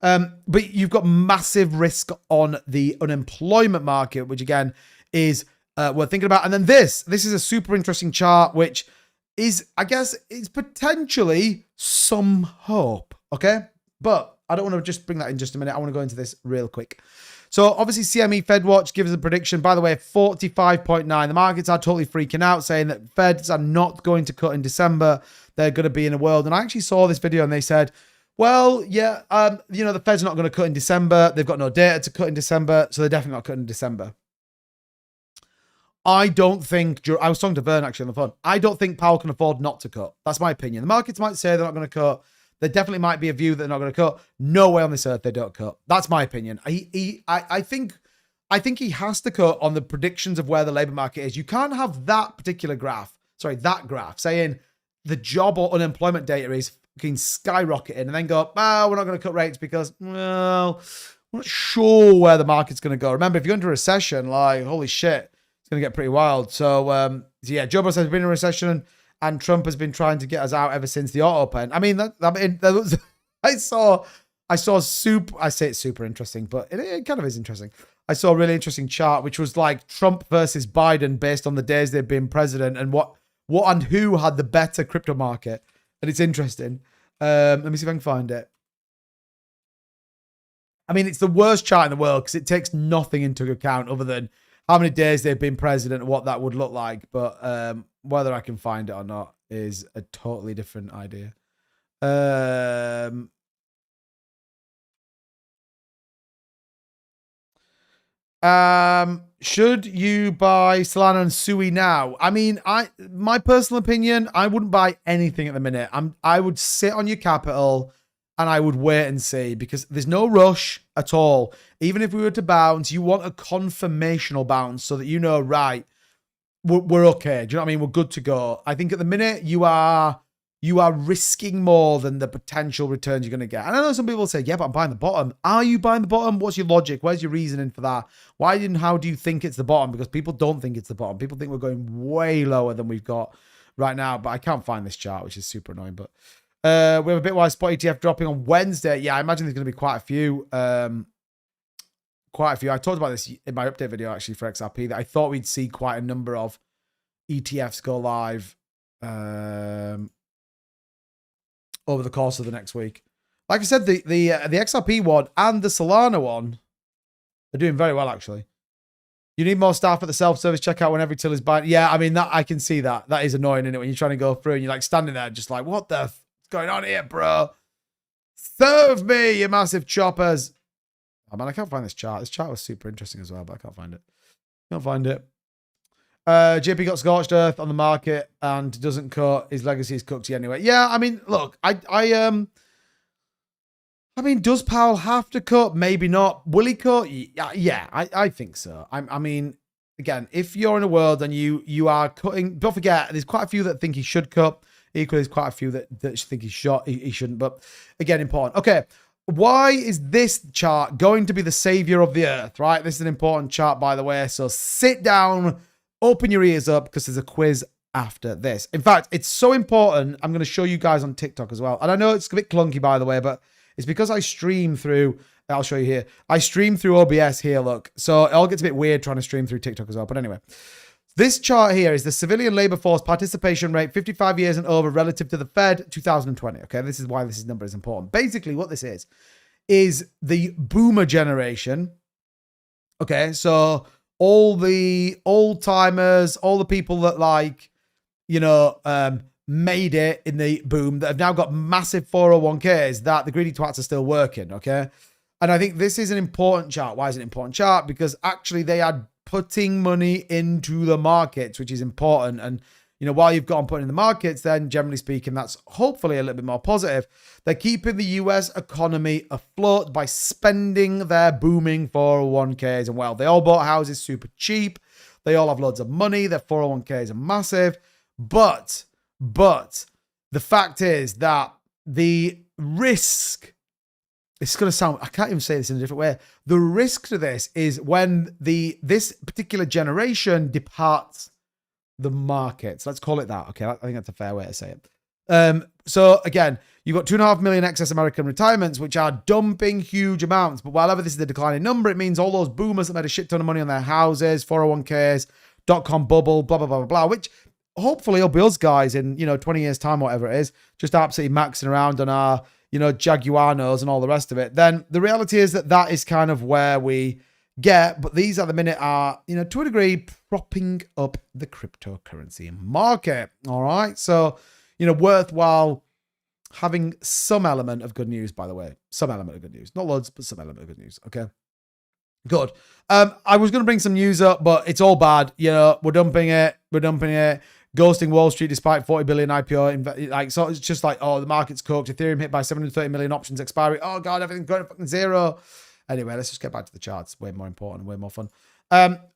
But you've got massive risk on the unemployment market, which again is worth thinking about. And then this is a super interesting chart, which is, I guess, is potentially some hope. Okay. But I don't want to just bring that in just a minute. I want to go into this real quick. So obviously CME FedWatch gives us a prediction, by the way, 45.9. The markets are totally freaking out, saying that Feds are not going to cut in December. They're going to be in a world. And I actually saw this video and they said, well, yeah, you know, the Fed's not going to cut in December. They've got no data to cut in December. So they're definitely not cutting in December. I don't think, I was talking to Vern actually on the phone. I don't think Powell can afford not to cut. That's my opinion. The markets might say they're not going to cut. There definitely might be a view that they're not going to cut. No way on this earth they don't cut. That's my opinion. I think he has to cut on the predictions of where the labor market is. You can't have that particular graph, that graph saying the job or unemployment data is fucking skyrocketing and then go, we're not going to cut rates because, well, we're not sure where the market's going to go. Remember, if you're into a recession, like, holy shit, it's going to get pretty wild. So yeah, Joe Biden has been in a recession. And Trump has been trying to get us out ever since the auto pen. I mean, I say it's super interesting, but it kind of is interesting. I saw a really interesting chart, which was like Trump versus Biden based on the days they've been president and what and who had the better crypto market. And it's interesting. Let me see if I can find it. I mean, it's the worst chart in the world because it takes nothing into account other than how many days they've been president and what that would look like. But whether I can find it or not is a totally different idea. Should you buy Solana and Sui now? I mean, my personal opinion, I wouldn't buy anything at the minute. I would sit on your capital and I would wait and see because there's no rush at all. Even if we were to bounce, you want a confirmational bounce so that you know, right, we're okay. Do you know what I mean? We're good to go. I think at the minute you are you are risking more than the potential returns you're going to get. And I know some people say, yeah, but I'm buying the bottom. Are you buying the bottom? What's your logic? Where's your reasoning for that? Why and how do you think it's the bottom? Because people don't think it's the bottom. People think we're going way lower than we've got right now. But I can't find this chart, which is super annoying. But we have a Bitwise spot ETF dropping on Wednesday. Yeah, I imagine there's going to be quite a few. I talked about this in my update video, actually, for XRP, that I thought we'd see quite a number of ETFs go live over the course of the next week. Like I said, the XRP one and the Solana one are doing very well, actually. You need more staff at the self-service checkout when every till is buying. Yeah, I mean, that I can see that. That is annoying, isn't it? When you're trying to go through and you're like standing there just like, what the f is going on here, bro? Serve me, you massive choppers. Oh, man, I can't find this chart. This chart was super interesting as well, but I can't find it. Can't find it. JP got scorched earth on the market and doesn't cut. His legacy is cooked anyway. Yeah, I mean, look, I mean, does Powell have to cut? Maybe not. Will he cut? Yeah, I think so. I mean, again, if you're in a world and you are cutting, don't forget, there's quite a few that think he should cut. Equally, there's quite a few that think he shouldn't. But again, important. Okay, why is this chart going to be the savior of the earth? Right, this is an important chart, by the way. So sit down. Open your ears up because there's a quiz after this. In fact, it's so important. I'm going to show you guys on TikTok as well. And I know it's a bit clunky, by the way, but it's because I stream through, I'll show you here. I stream through OBS here, look. So it all gets a bit weird trying to stream through TikTok as well. But anyway, this chart here is the civilian labor force participation rate, 55 years and over relative to the Fed, 2020. Okay, this is why this number is important. Basically, what this is the boomer generation. Okay, so all the old timers, all the people that made it in the boom that have now got massive 401ks that the greedy twats are still working. Okay. And I think this is an important chart. Why is it an important chart? Because actually they are putting money into the markets, which is important. And, while you've got on putting in the markets, then generally speaking, that's hopefully a little bit more positive. They're keeping the US economy afloat by spending their booming 401ks. And well, they all bought houses super cheap. They all have loads of money. Their 401ks are massive. But the fact is that the risk, it's going to sound, I can't even say this in a different way. The risk to this is when this particular generation departs the markets. Let's call it that. Okay, I think that's a fair way to say it. So again, you've got 2.5 million excess American retirements, which are dumping huge amounts. But while ever this is a declining number, it means all those boomers that made a shit ton of money on their houses, 401ks, .com bubble, blah, blah, blah, blah, blah, which hopefully will be us guys in, 20 years time, whatever it is, just absolutely maxing around on our, Jaguanos and all the rest of it. Then the reality is that is kind of where we get, but these at the minute are, to a degree, propping up the cryptocurrency market. All right. So, worthwhile having some element of good news, by the way. Some element of good news. Not loads, but some element of good news. Okay. Good. I was going to bring some news up, but it's all bad. We're dumping it. Ghosting Wall Street despite 40 billion IPO. So it's just like, oh, the market's cooked. Ethereum hit by 730 million options expiry. Oh, God, everything's going to fucking zero. Anyway, let's just get back to the charts. Way more important, way more fun.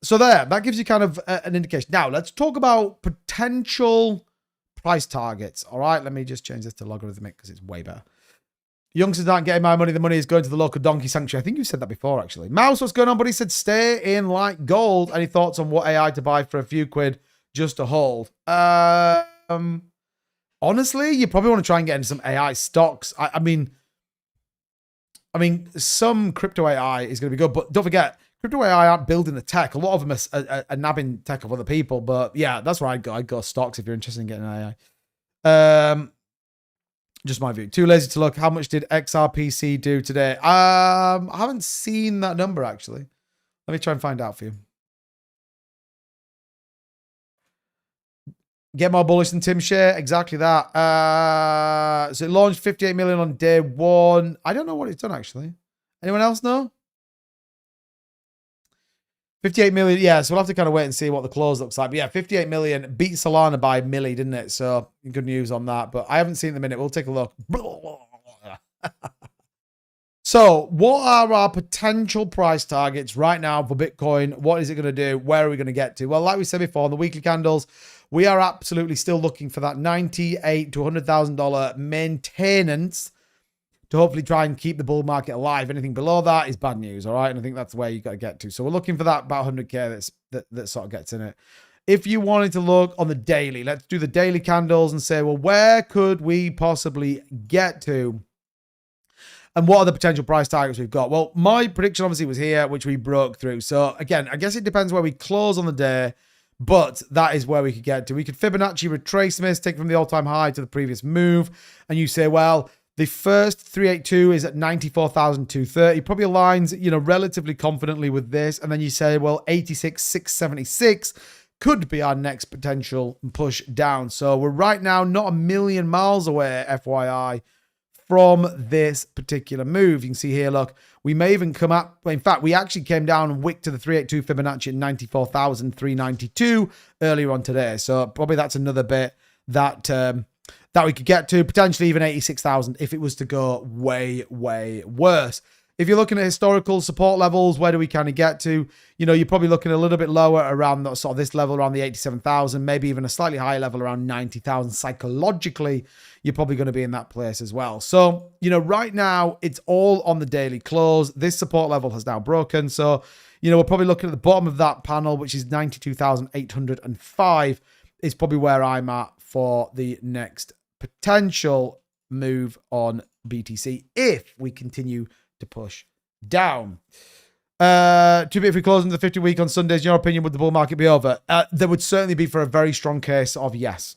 So that gives you kind of an indication. Now, let's talk about potential price targets. All right, let me just change this to logarithmic because it's way better. Youngsters aren't getting my money. The money is going to the local donkey sanctuary. I think you said that before, actually. Mouse, what's going on? But he said stay in like gold. Any thoughts on what AI to buy for a few quid just to hold? Honestly, you probably want to try and get into some AI stocks. I mean, some crypto AI is going to be good, but don't forget, crypto AI aren't building the tech. A lot of them are nabbing tech of other people, but yeah, that's where I'd go stocks if you're interested in getting AI. Just my view. Too lazy to look. How much did XRPC do today? I haven't seen that number, actually. Let me try and find out for you. Get more bullish than Tim Share. Exactly that. So it launched 58 million on day one. I don't know what it's done, actually. Anyone else know? 58 million. Yeah, so we'll have to kind of wait and see what the close looks like. But yeah, 58 million beat Solana by milli, didn't it? So good news on that. But I haven't seen the minute. We'll take a look. So what are our potential price targets right now for Bitcoin? What is it going to do? Where are we going to get to? Well, like we said before, on the weekly candles, we are absolutely still looking for that $98,000 to $100,000 maintenance to hopefully try and keep the bull market alive. Anything below that is bad news, all right? And I think that's where you got to get to. So we're looking for that about 100K that sort of gets in it. If you wanted to look on the daily, let's do the daily candles and say, well, where could we possibly get to? And what are the potential price targets we've got? Well, my prediction obviously was here, which we broke through. So again, I guess it depends where we close on the day, but that is where we could get to. We could Fibonacci retrace this, take from the all-time high to the previous move. And you say, well, the first 382 is at 94,230. Probably aligns, you know, relatively confidently with this. And then you say, well, 86,676 could be our next potential push down. So we're right now not a million miles away, FYI, from this particular move. You can see here, look, we may even come up. In fact, we actually came down and wicked to the 382 Fibonacci at 94,392 earlier on today. So probably that's another bit that that we could get to, potentially even 86,000 if it was to go way, way worse. If you're looking at historical support levels, where do we kind of get to? You know, you're probably looking a little bit lower around the, sort of this level, around the 87,000, maybe even a slightly higher level around 90,000. Psychologically, you're probably going to be in that place as well. So, you know, right now, it's all on the daily close. This support level has now broken. So, you know, we're probably looking at the bottom of that panel, which is 92,805, is probably where I'm at for the next potential move on BTC if we continue to push down. If we close into the 50-week on Sundays, in your opinion, would the bull market be over? There would certainly be for a very strong case of yes.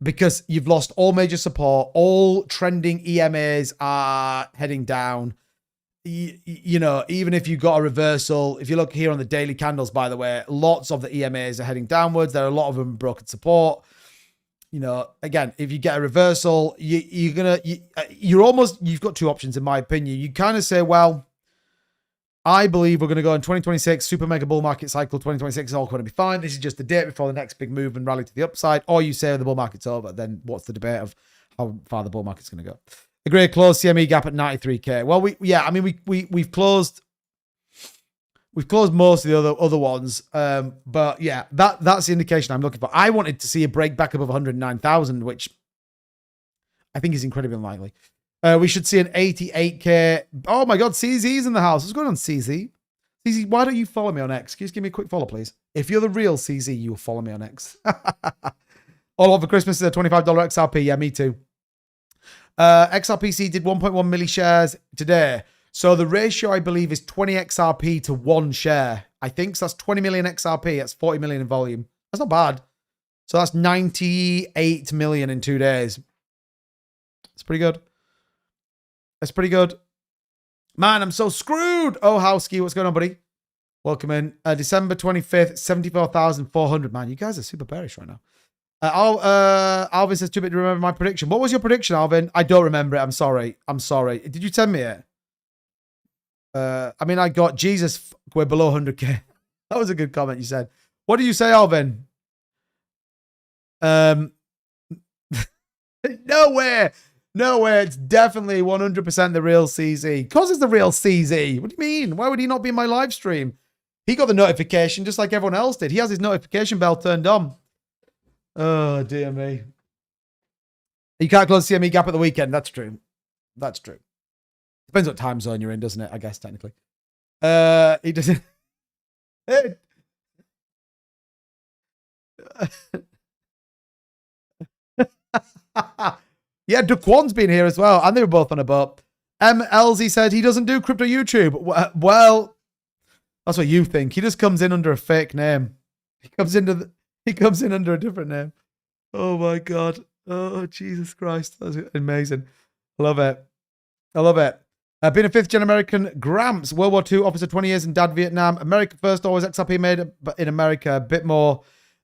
Because you've lost all major support, all trending EMAs are heading down. You know, even if you got a reversal, if you look here on the daily candles, by the way, lots of the EMAs are heading downwards. There are a lot of them broken support. You know, again, if you get a reversal, you've got two options, in my opinion. You kind of say, well, I believe we're going to go in 2026, super mega bull market cycle. 2026 is all going to be fine. This is just the date before the next big move and rally to the upside. Or you say the bull market's over. Then what's the debate of how far the bull market's going to go? The great close CME gap at 93K. Well, we've closed most of the other ones. But yeah, that's the indication I'm looking for. I wanted to see a break back above 109,000, which I think is incredibly unlikely. We should see an 88K. Oh my God, CZ's in the house. What's going on, CZ? CZ, why don't you follow me on X? Can you just give me a quick follow, please? If you're the real CZ, you'll follow me on X. All over Christmas is a $25 XRP. Yeah, me too. XRPC did 1.1 milli shares today. So the ratio, I believe, is 20 XRP to 1 share. I think so. That's 20 million XRP. That's 40 million in volume. That's not bad. So that's 98 million in 2 days. It's pretty good. That's pretty good. Man, I'm so screwed. Oh, Howski, what's going on, buddy? Welcome in. December 25th, 74,400. Man, you guys are super bearish right now. Alvin says, too bit to remember my prediction. What was your prediction, Alvin? I don't remember it. I'm sorry. Did you send me it? I mean, I got Jesus, we're below 100K. That was a good comment you said. What did you say, Alvin? No way. It's definitely 100% the real CZ. Because it's the real CZ. What do you mean? Why would he not be in my live stream? He got the notification just like everyone else did. He has his notification bell turned on. Oh, dear me. You can't close CME gap at the weekend. That's true. That's true. Depends what time zone you're in, doesn't it? I guess, technically. He doesn't... Yeah, Duquan's been here as well, and they were both on a boat. MLZ said he doesn't do crypto YouTube. Well, that's what you think. He just comes in under a fake name. He comes in under a different name. Oh my God. Oh, Jesus Christ. That's amazing. I love it. Been a 5th-gen American Gramps. World War II, officer 20 years in Dad, Vietnam. America first, always XRP made in America. A bit more...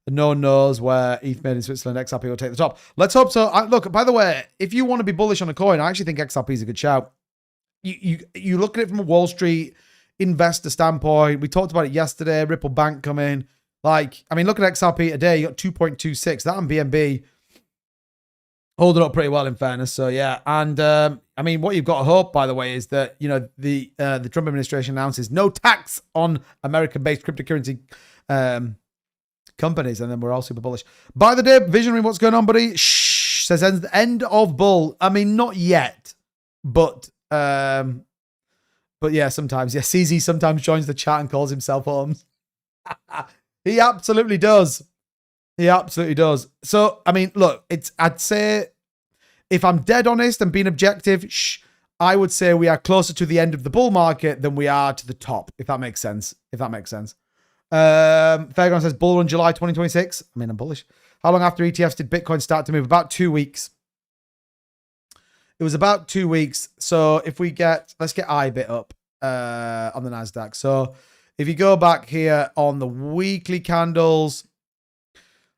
No one knows where ETH made in Switzerland. XRP will take the top. Let's hope so. Look, by the way, if you want to be bullish on a coin, I actually think XRP is a good shout. You look at it from a Wall Street investor standpoint. We talked about it yesterday. Ripple Bank coming. Like, I mean, look at XRP today. You got 2.26. That on BNB. holding up pretty well in fairness. So yeah, and I mean, what you've got to hope, by the way, is that the Trump administration announces no tax on American-based cryptocurrency companies, and then we're all super bullish. By the dip, visionary, what's going on, buddy? Shh, says end of bull. I mean, not yet, but yeah, sometimes. Yeah, CZ sometimes joins the chat and calls himself Holmes. He absolutely does. He absolutely does. So, I mean, look, I'd say, if I'm dead honest and being objective, I would say we are closer to the end of the bull market than we are to the top, if that makes sense. Fairground says bull run July 2026. I mean, I'm bullish. How long after ETFs did Bitcoin start to move? About 2 weeks. It was about 2 weeks. So if we let's get IBIT up on the NASDAQ. So if you go back here on the weekly candles,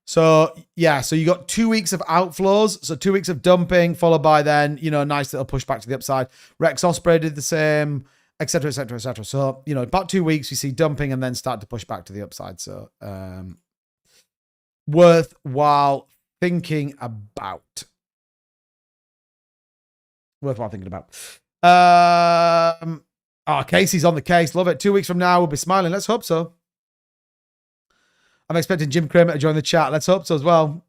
so yeah, so you got 2 weeks of outflows. So 2 weeks of dumping, followed by then, a nice little push back to the upside. Rex Osprey did the same, etc., etc., etc. So, about 2 weeks, we see dumping and then start to push back to the upside. So, worthwhile thinking about. Casey's on the case. Love it. 2 weeks from now, we'll be smiling. Let's hope so. I'm expecting Jim Cramer to join the chat. Let's hope so as well.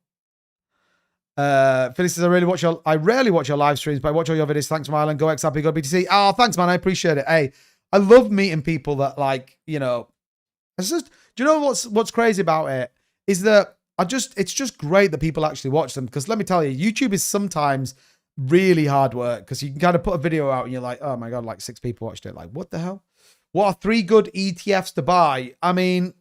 Phyllis says, I rarely watch your live streams, but I watch all your videos. Thanks, Mylan. Go XRP, go BTC. Oh, thanks, man. I appreciate it. Hey, I love meeting people that it's just, do you know what's crazy about it? Is that it's just great that people actually watch them. Because let me tell you, YouTube is sometimes really hard work, because you can kind of put a video out and you're like, oh my God, like 6 people watched it. Like, what the hell? What are 3 good ETFs to buy? I mean,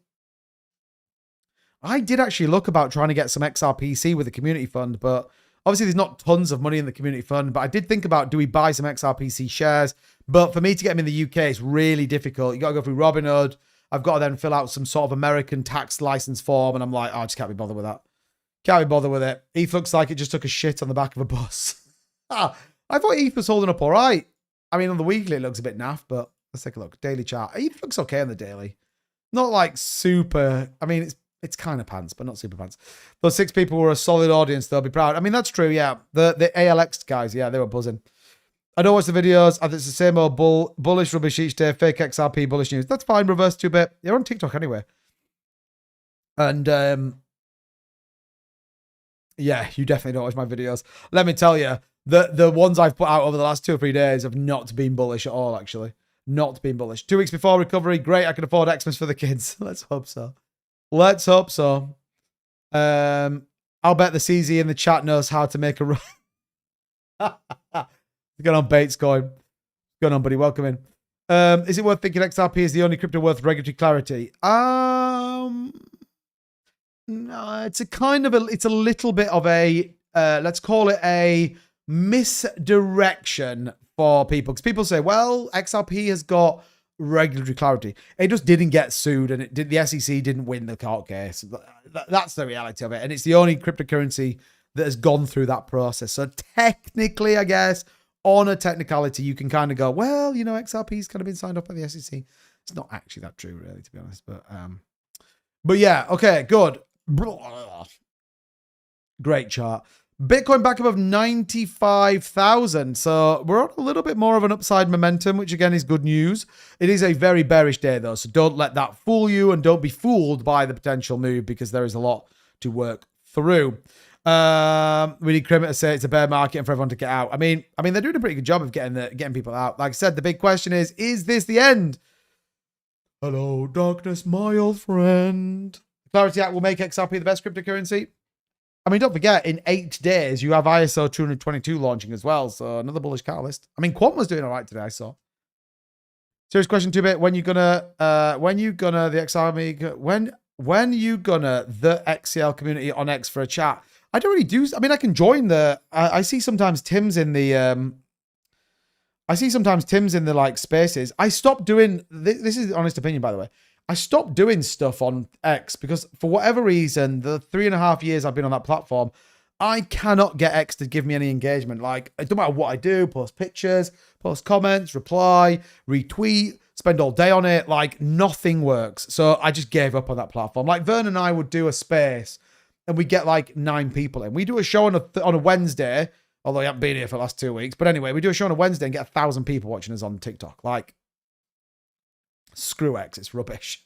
I did actually look about trying to get some XRPC with the community fund, but obviously there's not tons of money in the community fund. But I did think about, do we buy some XRPC shares? But for me to get them in the UK, it's really difficult. You got to go through Robinhood. I've got to then fill out some sort of American tax license form. And I'm like, I just can't be bothered with that. Can't be bothered with it. ETH looks like it just took a shit on the back of a bus. I thought ETH was holding up all right. I mean, on the weekly, it looks a bit naff, but let's take a look. Daily chart. ETH looks okay on the daily. Not like super. I mean, it's kind of pants, but not super pants. Those 6 people were a solid audience. They'll be proud. I mean, that's true. Yeah. The ALX guys. Yeah, they were buzzing. I don't watch the videos. It's the same old bullish rubbish each day. Fake XRP bullish news. That's fine. Reverse 2-bit. You're on TikTok anyway. And, yeah, you definitely don't watch my videos. Let me tell you, the ones I've put out over the last 2 or 3 days have not been bullish at all, actually. Not been bullish. 2 weeks before recovery. Great. I can afford Xmas for the kids. Let's hope so. Let's hope so. I'll bet the CZ in the chat knows how to make a run. Going on, Bates coin. Going on, buddy. Welcome in. Is it worth thinking XRP is the only crypto worth regulatory clarity? No, it's a little bit of a, let's call it a misdirection for people. Because people say, well, XRP has got regulatory clarity. It just didn't get sued, and the SEC didn't win the court case. That's the reality of it. And it's the only cryptocurrency that has gone through that process. So technically, I guess, on a technicality, you can kind of go, well, XRP's kind of been signed off by the SEC. It's not actually that true, really, to be honest. But yeah, okay, good. Great chart. Bitcoin back above 95,000. So we're on a little bit more of an upside momentum, which again is good news. It is a very bearish day though. So don't let that fool you, and don't be fooled by the potential move, because there is a lot to work through. We need Kramer to say it's a bear market and for everyone to get out. I mean, they're doing a pretty good job of getting people out. Like I said, the big question is this the end? Hello, darkness, my old friend. Clarity Act will make XRP the best cryptocurrency. I mean, don't forget, in 8 days, you have ISO 222 launching as well. So another bullish catalyst. I mean, Quant was doing all right today, I saw. Serious question, 2-bit. When you gonna the XRP, when you gonna the XCL community on X for a chat? I don't really do. I mean, I can join the, I see sometimes Tim's in the, like spaces. I stopped doing, this is honest opinion, by the way. I stopped doing stuff on X because for whatever reason, the 3.5 years I've been on that platform, I cannot get X to give me any engagement. Like, it don't matter what I do, post pictures, post comments, reply, retweet, spend all day on it. Like, nothing works. So I just gave up on that platform. Like, Vern and I would do a space and we get like 9 people in. We do a show on a Wednesday, although I haven't been here for the last 2 weeks. But anyway, we do a show on a Wednesday and get 1,000 people watching us on TikTok. Like, screw X, it's rubbish.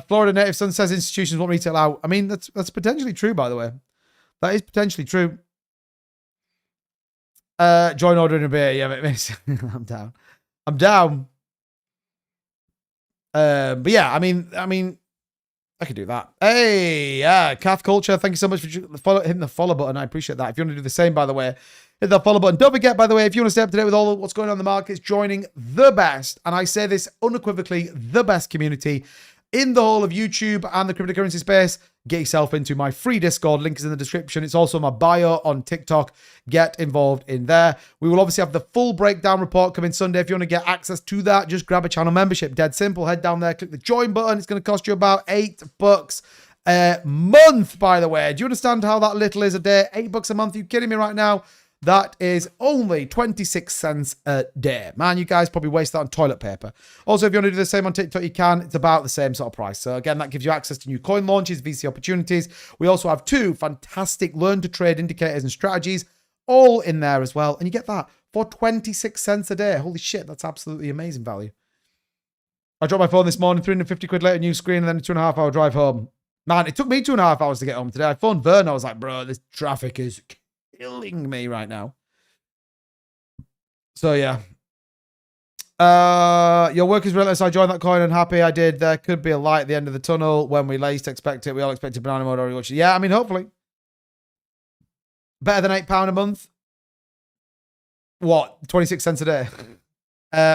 Florida Native Son says institutions want retail out. I mean, that's potentially true, by the way. That is potentially true. Join ordering a beer. Yeah, I'm down. I'm down. But yeah, I mean, I could do that. Hey, Cath Culture, thank you so much for hitting the follow button. I appreciate that. If you want to do the same, by the way, hit that follow button. Don't forget, by the way, if you want to stay up to date with all of what's going on in the markets, joining the best, and I say this unequivocally, the best community in the whole of YouTube and the cryptocurrency space, get yourself into my free Discord. Link is in the description. It's also my bio on TikTok. Get involved in there. We will obviously have the full breakdown report coming Sunday. If you want to get access to that, just grab a channel membership. Dead simple. Head down there, click the join button. It's going to cost you about $8 a month, by the way. Do you understand how that little is a day? $8 a month. Are you kidding me right now? That is only 26 cents a day. Man, you guys probably waste that on toilet paper. Also, if you want to do the same on TikTok, you can. It's about the same sort of price. So again, that gives you access to new coin launches, VC opportunities. We also have 2 fantastic learn to trade indicators and strategies all in there as well. And you get that for 26 cents a day. Holy shit, that's absolutely amazing value. I dropped my phone this morning, 350 quid later, new screen, and then a 2.5 hour drive home. Man, it took me 2.5 hours to get home today. I phoned Vern. I was like, bro, this traffic is killing me right now. So yeah. Your work is relentless. I joined that coin and happy I did. There could be a light at the end of the tunnel when we least expect it. We all expected banana mode already watching. Yeah, I mean, hopefully. Better than £8 a month. What? 26 cents a day.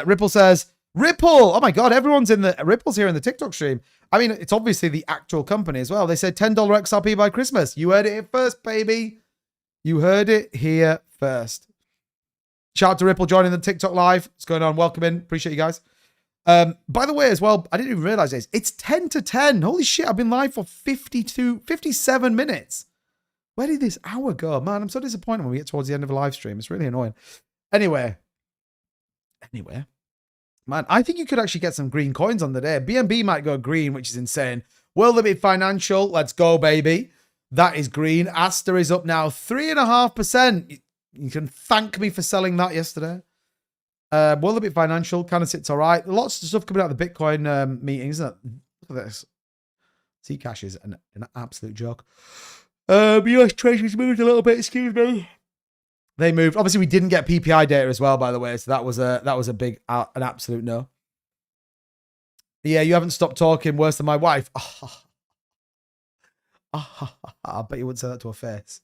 Ripple says, Ripple! Oh my God, everyone's in the... Ripple's here in the TikTok stream. I mean, it's obviously the actual company as well. They said $10 XRP by Christmas. You heard it here first, baby. You heard it here first. Shout out to Ripple joining the TikTok live. What's going on? Welcome in. Appreciate you guys. By the way, as well, I didn't even realize this. It's 10 to 10. Holy shit, I've been live for 57 minutes. Where did this hour go? Man, I'm so disappointed when we get towards the end of a live stream. It's really annoying. Anyway. Man, I think you could actually get some green coins on the day. BNB might go green, which is insane. World Limit Financial. Let's go, baby. That is green. Aster is up now 3.5%. You can thank me for selling that yesterday. World Limit Financial kind of sits all right. Lots of stuff coming out of the Bitcoin meeting, isn't it? Look at this. Zcash is an absolute joke. US Treasury's moved a little bit. Excuse me. They moved. Obviously, we didn't get PPI data as well, by the way. So that was a big, an absolute no. Yeah, you haven't stopped talking. Worse than my wife. I bet you wouldn't say that to her face.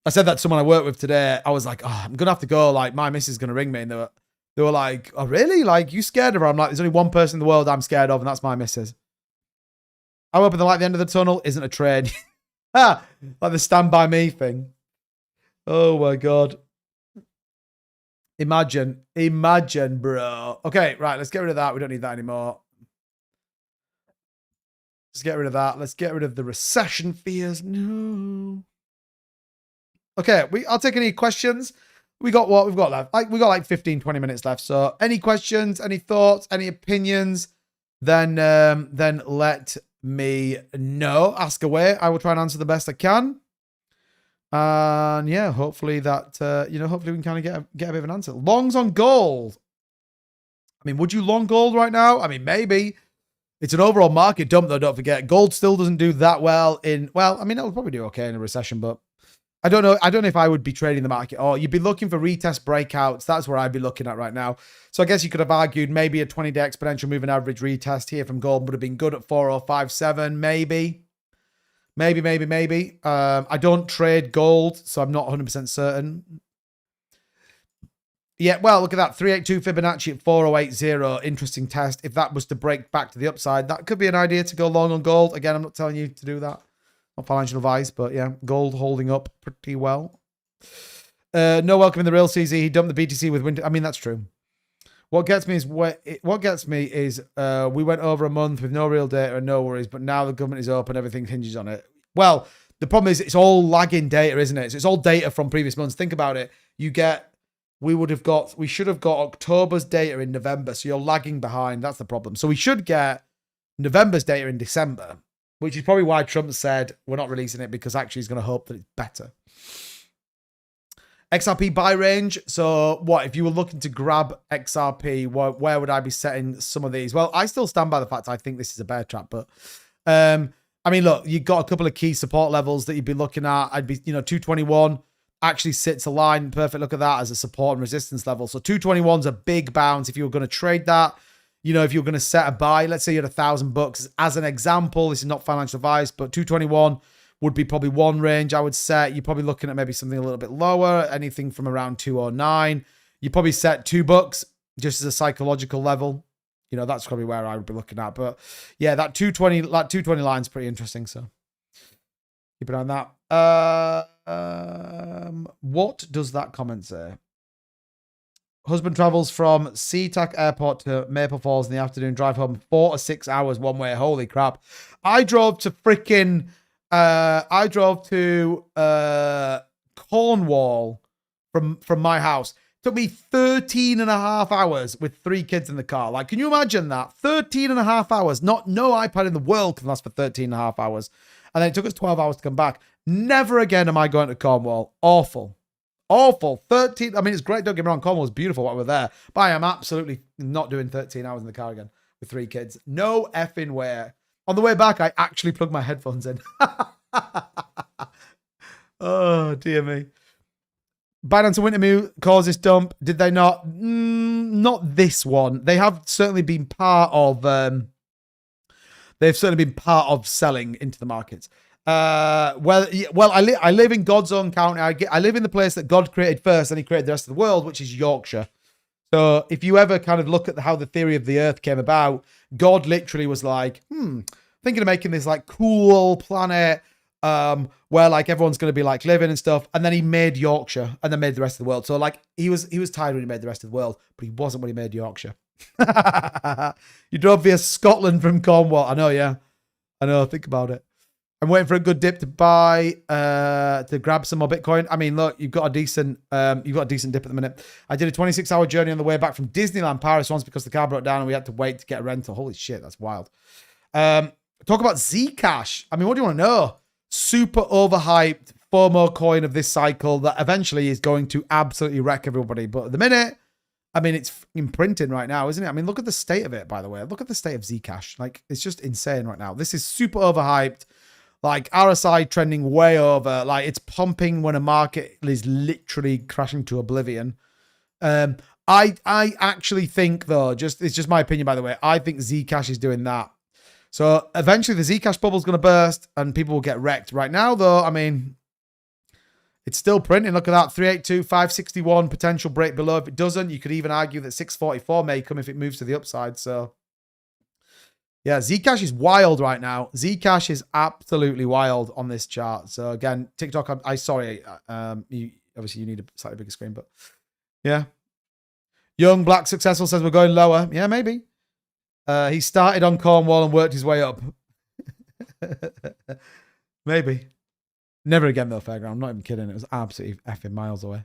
I said that to someone I work with today. I was like, oh, I'm going to have to go. Like, my missus is going to ring me. And they were like, oh, really? Like, you scared of her? I'm like, there's only one person in the world I'm scared of, and that's my missus. I hope the light at the end of the tunnel isn't a trade. Like the stand by me thing. Oh, my God. Imagine, bro. Okay, right. Let's get rid of that. We don't need that anymore. Let's get rid of that. Let's get rid of the recession fears. No. Okay, I'll take any questions. We got what we've got left. We got like 15, 20 minutes left. So any questions, any thoughts, any opinions, then let me know. Ask away. I will try and answer the best I can. And yeah, hopefully that, hopefully we can kind of get a bit of an answer. Longs on gold. I mean, would you long gold right now? I mean, maybe. It's an overall market dump, though, don't forget. Gold still doesn't do that well I mean, it'll probably do okay in a recession, but I don't know. I don't know if I would be trading the market. Or you'd be looking for retest breakouts. That's where I'd be looking at right now. So I guess you could have argued maybe a 20-day exponential moving average retest here from gold would have been good at 4057, maybe. Maybe. I don't trade gold, so I'm not 100% certain. Yeah, well, look at that. 382 Fibonacci at 4080. Interesting test. If that was to break back to the upside, that could be an idea to go long on gold. Again, I'm not telling you to do that. Not financial advice, but yeah, gold holding up pretty well. No welcome in the real CZ. He dumped the BTC with winter. I mean, that's true. What gets me is we went over a month with no real data and no worries, but now the government is open, everything hinges on it. Well, the problem is it's all lagging data, isn't it? So it's all data from previous months. Think about it. We should have got October's data in November, so you're lagging behind. That's the problem. So we should get November's data in December. which is probably why Trump said we're not releasing it, because actually he's going to hope that it's better. XRP buy range. So what, if you were looking to grab XRP, where would I be setting some of these? Well, I still stand by the fact I think this is a bear trap, but I mean, look, you've got a couple of key support levels that you'd be looking at. I'd be, 221 actually sits aligned. Perfect. Look at that as a support and resistance level. So 221 is a big bounce. If you were going to trade that, if you're going to set a buy, let's say you had $1,000 as an example, this is not financial advice, but 221 would be probably one range I would set. You're probably looking at maybe something a little bit lower, anything from around 209. You probably set $2 just as a psychological level. That's probably where I would be looking at. But yeah, that 220 line is pretty interesting. So keep an eye on that. What does that comment say? Husband travels from SeaTac Airport to Maple Falls in the afternoon, drive home 4 to 6 hours one way. Holy crap. I drove to Cornwall from my house. Took me 13 and a half hours with 3 kids in the car. Like, can you imagine that? 13 and a half hours. No iPad in the world can last for 13 and a half hours. And then it took us 12 hours to come back. Never again am I going to Cornwall. Awful. Awful. 13. I mean, it's great. Don't get me wrong. Cornwall's beautiful while we're there. But I am absolutely not doing 13 hours in the car again with 3 kids. No effing way. On the way back, I actually plugged my headphones in. Oh, dear me. Binance and Wintermute caused this dump. Did they not? Not this one. They have certainly been part of. They've certainly been part of selling into the markets. Well, I live in God's own county. I live in the place that God created first, and He created the rest of the world, which is Yorkshire. So if you ever kind of look at how the theory of the Earth came about, God literally was like, thinking of making this like cool planet. Where like everyone's going to be like living and stuff, and then he made Yorkshire and then made the rest of the world. So like he was tired when he made the rest of the world, but he wasn't when he made Yorkshire. You drove via Scotland from Cornwall. I know, yeah. I know, think about it. I'm waiting for a good dip to buy, to grab some more Bitcoin. I mean, look, you've got a decent dip at the minute. I did a 26-hour journey on the way back from Disneyland Paris once because the car broke down and we had to wait to get a rental. Holy shit, that's wild. Talk about Zcash. I mean, what do you want to know? Super overhyped FOMO coin of this cycle that eventually is going to absolutely wreck everybody. But at the minute, I mean, it's in printing right now, isn't it? I mean, look at the state of it, by the way. Look at the state of Zcash. Like, it's just insane right now. This is super overhyped. Like, RSI trending way over. Like, it's pumping when a market is literally crashing to oblivion. I actually think, though, it's just my opinion, by the way, I think Zcash is doing that. So eventually the Zcash bubble is going to burst and people will get wrecked. Right now, though, I mean, it's still printing. Look at that. 382, 561, potential break below. If it doesn't, you could even argue that 644 may come if it moves to the upside. So, yeah, Zcash is wild right now. Zcash is absolutely wild on this chart. So, again, TikTok, obviously you need a slightly bigger screen, but yeah. Young Black Successful says we're going lower. Yeah, maybe. He started on Cornwall and worked his way up. Maybe. Never again, though, Fairground. I'm not even kidding. It was absolutely effing miles away.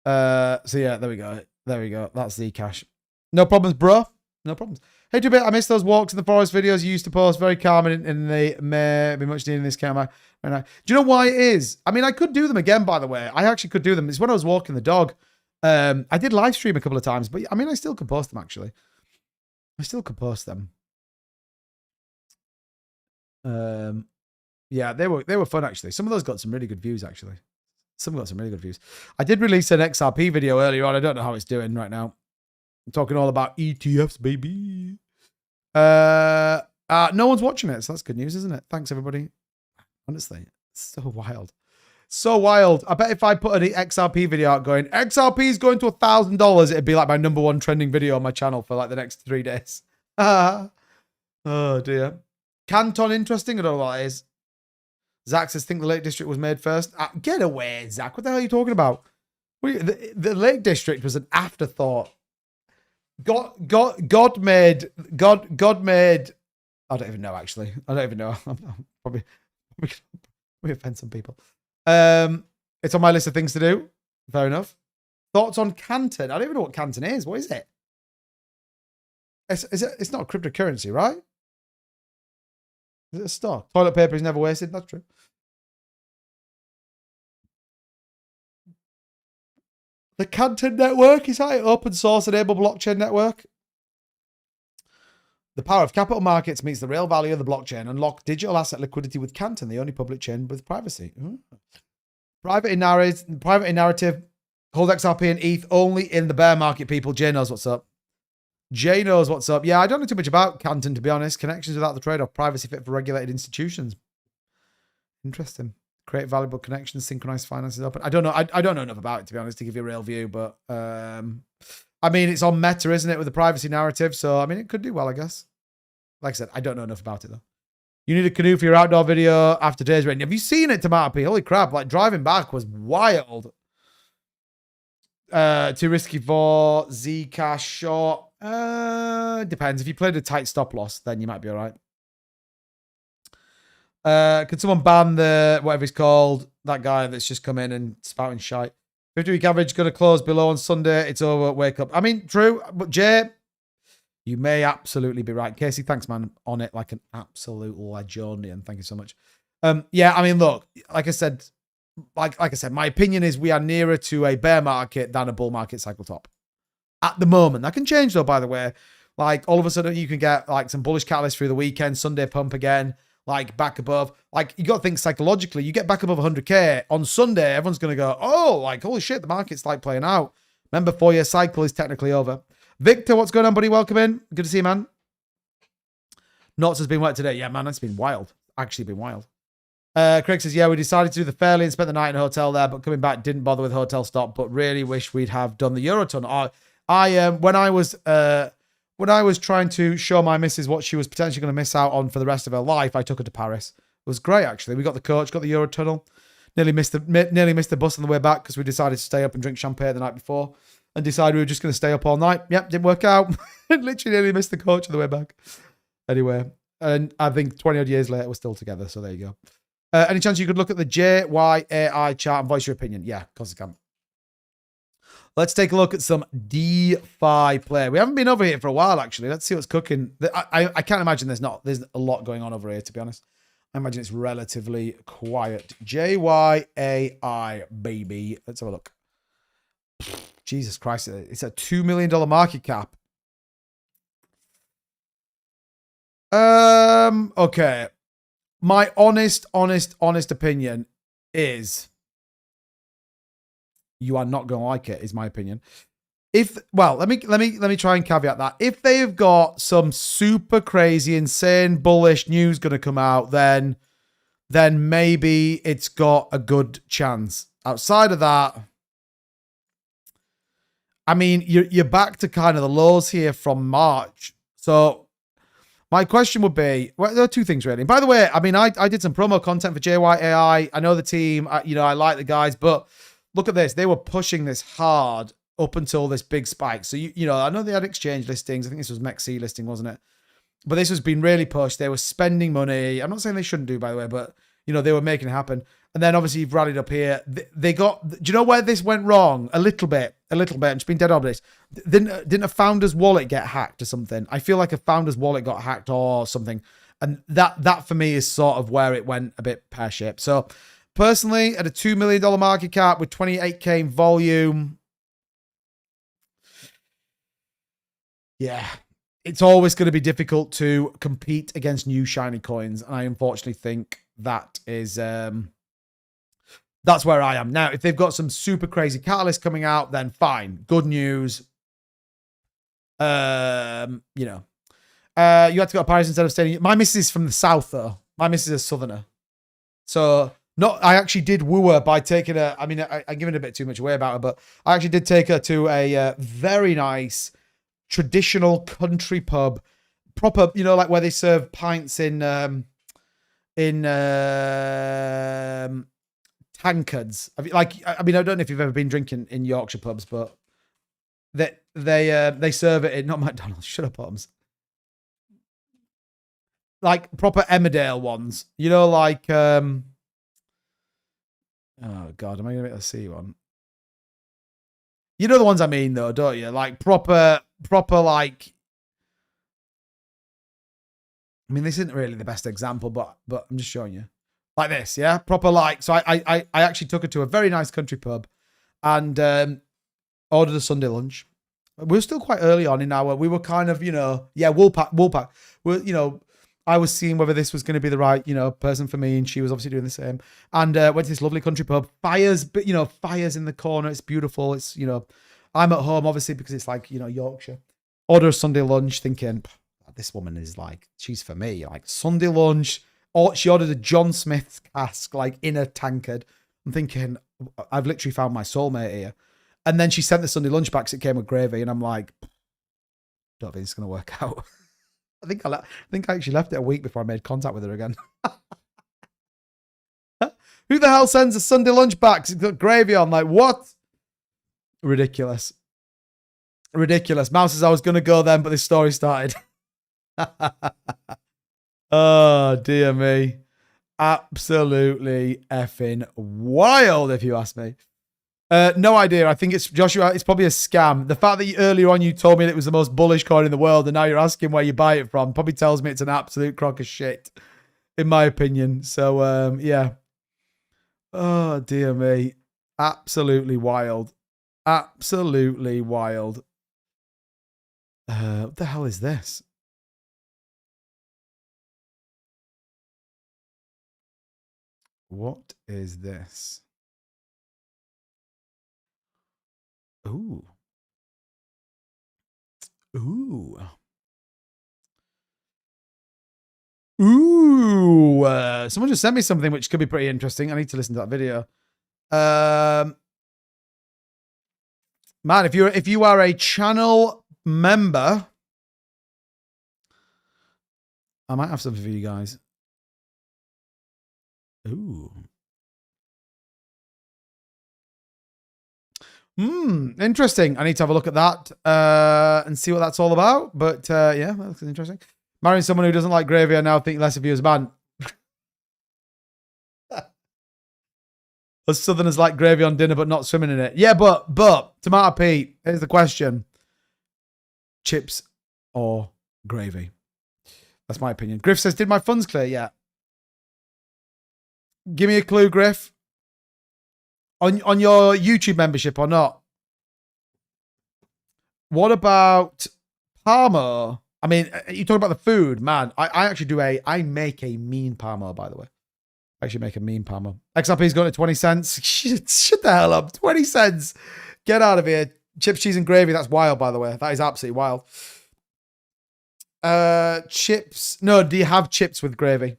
So, yeah, there we go. There we go. That's Zcash. No problems, bro. No problems. Hey, Jubit, I missed those walks in the forest videos you used to post. Very calming, and they may be much needed in this camera. Right now. Do you know why it is? I mean, I could do them again, by the way. I actually could do them. It's when I was walking the dog. I did live stream a couple of times, but I mean, I still could post them, actually. I still could post them. Yeah, they were fun, actually. Some of those got some really good views, actually. Some got some really good views. I did release an XRP video earlier on. I don't know how it's doing right now. I'm talking all about ETFs, baby. No one's watching it, so that's good news, isn't it? Thanks, everybody. Honestly, it's so wild. So wild. I bet if I put an XRP video out going, XRP is going to $1,000, it'd be like my #1 trending video on my channel for like the next 3 days. Oh, dear. Canton interesting? I don't know what that is. Zach says, think the Lake District was made first. Get away, Zach. What the hell are you talking about? The Lake District was an afterthought. God made. I don't even know, actually. I don't even know. I'm probably offend some people. It's on my list of things to do. Fair enough. Thoughts on Canton? I don't even know what Canton is. What is it? It's not a cryptocurrency, right? Is it a store? Toilet paper is never wasted. That's true. The Canton network, is that an open source enabled blockchain network? The power of capital markets meets the real value of the blockchain. Unlock digital asset liquidity with Canton, the only public chain with privacy. Private in narrative. Hold XRP and ETH only in the bear market, people. Jay knows what's up. Jay knows what's up. Yeah, I don't know too much about Canton, to be honest. Connections without the trade-off. Privacy fit for regulated institutions. Interesting. Create valuable connections. Synchronize finances open. I don't know. I don't know enough about it, to be honest, to give you a real view. But, I mean, it's on Meta, isn't it, with the privacy narrative? So, I mean, it could do well, I guess. Like I said, I don't know enough about it, though. You need a canoe for your outdoor video after today's rain. Have you seen it, Tomato P? Holy crap. Like, driving back was wild. Too risky for Zcash short. Depends. If you played a tight stop loss, then you might be all right. Could someone ban the, whatever he's called, that guy that's just come in and spouting shite? 50-week average going to close below on Sunday. It's over. Wake up. I mean, true. But Jay, you may absolutely be right. Casey, thanks, man. On it like an absolute legend. And thank you so much. Yeah, I mean, look, like I said, my opinion is we are nearer to a bear market than a bull market cycle top. At the moment. That can change, though, by the way. Like, all of a sudden, you can get, like, some bullish catalyst through the weekend, Sunday pump again, like, back above. Like, you got to think psychologically. You get back above 100K on Sunday, everyone's going to go, oh, like, holy shit, the market's, like, playing out. Remember, 4-year cycle is technically over. Victor, what's going on, buddy? Welcome in. Good to see you, man. Knots has been wet today. Yeah, man, that's been wild. Actually been wild. Craig says, yeah, we decided to do the Fairly and spent the night in a hotel there, but coming back, didn't bother with hotel stop, but really wish we'd have done the Eurotunnel. When I was trying to show my missus what she was potentially going to miss out on for the rest of her life, I took her to Paris. It was great, actually. We got the coach, got the Eurotunnel. Nearly missed the bus on the way back because we decided to stay up and drink champagne the night before and decided we were just going to stay up all night. Yep, didn't work out. Literally nearly missed the coach on the way back. Anyway, and I think 20 odd years later, we're still together. So there you go. Any chance you could look at the JYAI chart and voice your opinion? Yeah, of course I can. Let's take a look at some DeFi play. We haven't been over here for a while, actually. Let's see what's cooking. I can't imagine there's a lot going on over here, to be honest. I imagine it's relatively quiet. JYAI, baby. Let's have a look. Jesus Christ. It's a $2 million market cap. Okay. My honest opinion is you are not going to like it, is my opinion. Let me try and caveat that. If they've got some super crazy, insane, bullish news going to come out, then maybe it's got a good chance. Outside of that, I mean, you're back to kind of the lows here from March. So my question would be, well, there are two things really. And by the way, I mean, I did some promo content for JYAI. I know the team, I like the guys, but look at this. They were pushing this hard up until this big spike. So, I know they had exchange listings. I think this was MEXC listing, wasn't it? But this was being really pushed. They were spending money. I'm not saying they shouldn't do, by the way, but, they were making it happen. And then obviously you've rallied up here. They got, do you know where this went wrong? A little bit. I'm just being dead obvious. Didn't a founder's wallet get hacked or something? I feel like a founder's wallet got hacked or something. And that for me is sort of where it went a bit pear-shaped. So personally, at a $2 million market cap with 28K in volume, yeah, it's always going to be difficult to compete against new shiny coins. And I unfortunately think that is, that's where I am. Now, if they've got some super crazy catalyst coming out, then fine. Good news. You had to go to Paris instead of staying. My missus is from the south, though. My missus is a southerner. So, I actually did woo her by taking her. I mean, I'm giving a bit too much away about her, but I actually did take her to a very nice traditional country pub. Proper, like where they serve pints in tankards. I don't know if you've ever been drinking in Yorkshire pubs, but they serve it in, not McDonald's. Shut up, Bottoms. Like proper Emmerdale ones, oh God, am I gonna be able to see one? You know the ones I mean, though, don't you? Like proper like I mean, this isn't really the best example, but I'm just showing you. Like this, yeah? Proper like. So I actually took her to a very nice country pub and ordered a Sunday lunch. We were still quite early on in our, we were kind of, Woolpack. We're, I was seeing whether this was going to be the right, person for me, and she was obviously doing the same. And went to this lovely country pub. Fires, but fires in the corner. It's beautiful. It's, I'm at home obviously because it's like, Yorkshire. Order a Sunday lunch, thinking this woman is like, she's for me. Like Sunday lunch. Or she ordered a John Smith's cask, like in a tankard. I'm thinking, I've literally found my soulmate here. And then she sent the Sunday lunch back because it came with gravy, and I'm like, don't think it's gonna work out. I think I actually left it a week before I made contact with her again. Who the hell sends a Sunday lunch back? 'Cause it's got gravy on. Like, what? Ridiculous. Ridiculous. Mouse says I was gonna go then, but this story started. Oh dear me. Absolutely effing wild, if you ask me. No idea. I think it's Joshua. It's probably a scam. The fact that earlier on you told me that it was the most bullish coin in the world, and now you're asking where you buy it from, probably tells me it's an absolute crock of shit, in my opinion. So yeah. Oh dear me. Absolutely wild. Absolutely wild. What the hell is this? What is this? Ooh. Ooh. Ooh. Someone just sent me something which could be pretty interesting. I need to listen to that video. Man, if you are a channel member, I might have something for you guys. Ooh. Interesting. I need to have a look at that and see what that's all about. But yeah, that looks interesting. Marrying someone who doesn't like gravy, I now think less of you as a man. Us Southerners like gravy on dinner, but not swimming in it. Yeah, but Tomato Pete, here's the question: chips or gravy? That's my opinion. Griff says, "Did my funds clear yet?" Give me a clue, Griff. On your YouTube membership or not? What about Parmo? I mean, you talk about the food, man. I actually I make a mean Parmo, by the way. I actually make a mean Parmo. XRP's going to 20 cents. Shut the hell up. 20 cents. Get out of here. Chips, cheese, and gravy. That's wild, by the way. That is absolutely wild. Chips. No, do you have chips with gravy?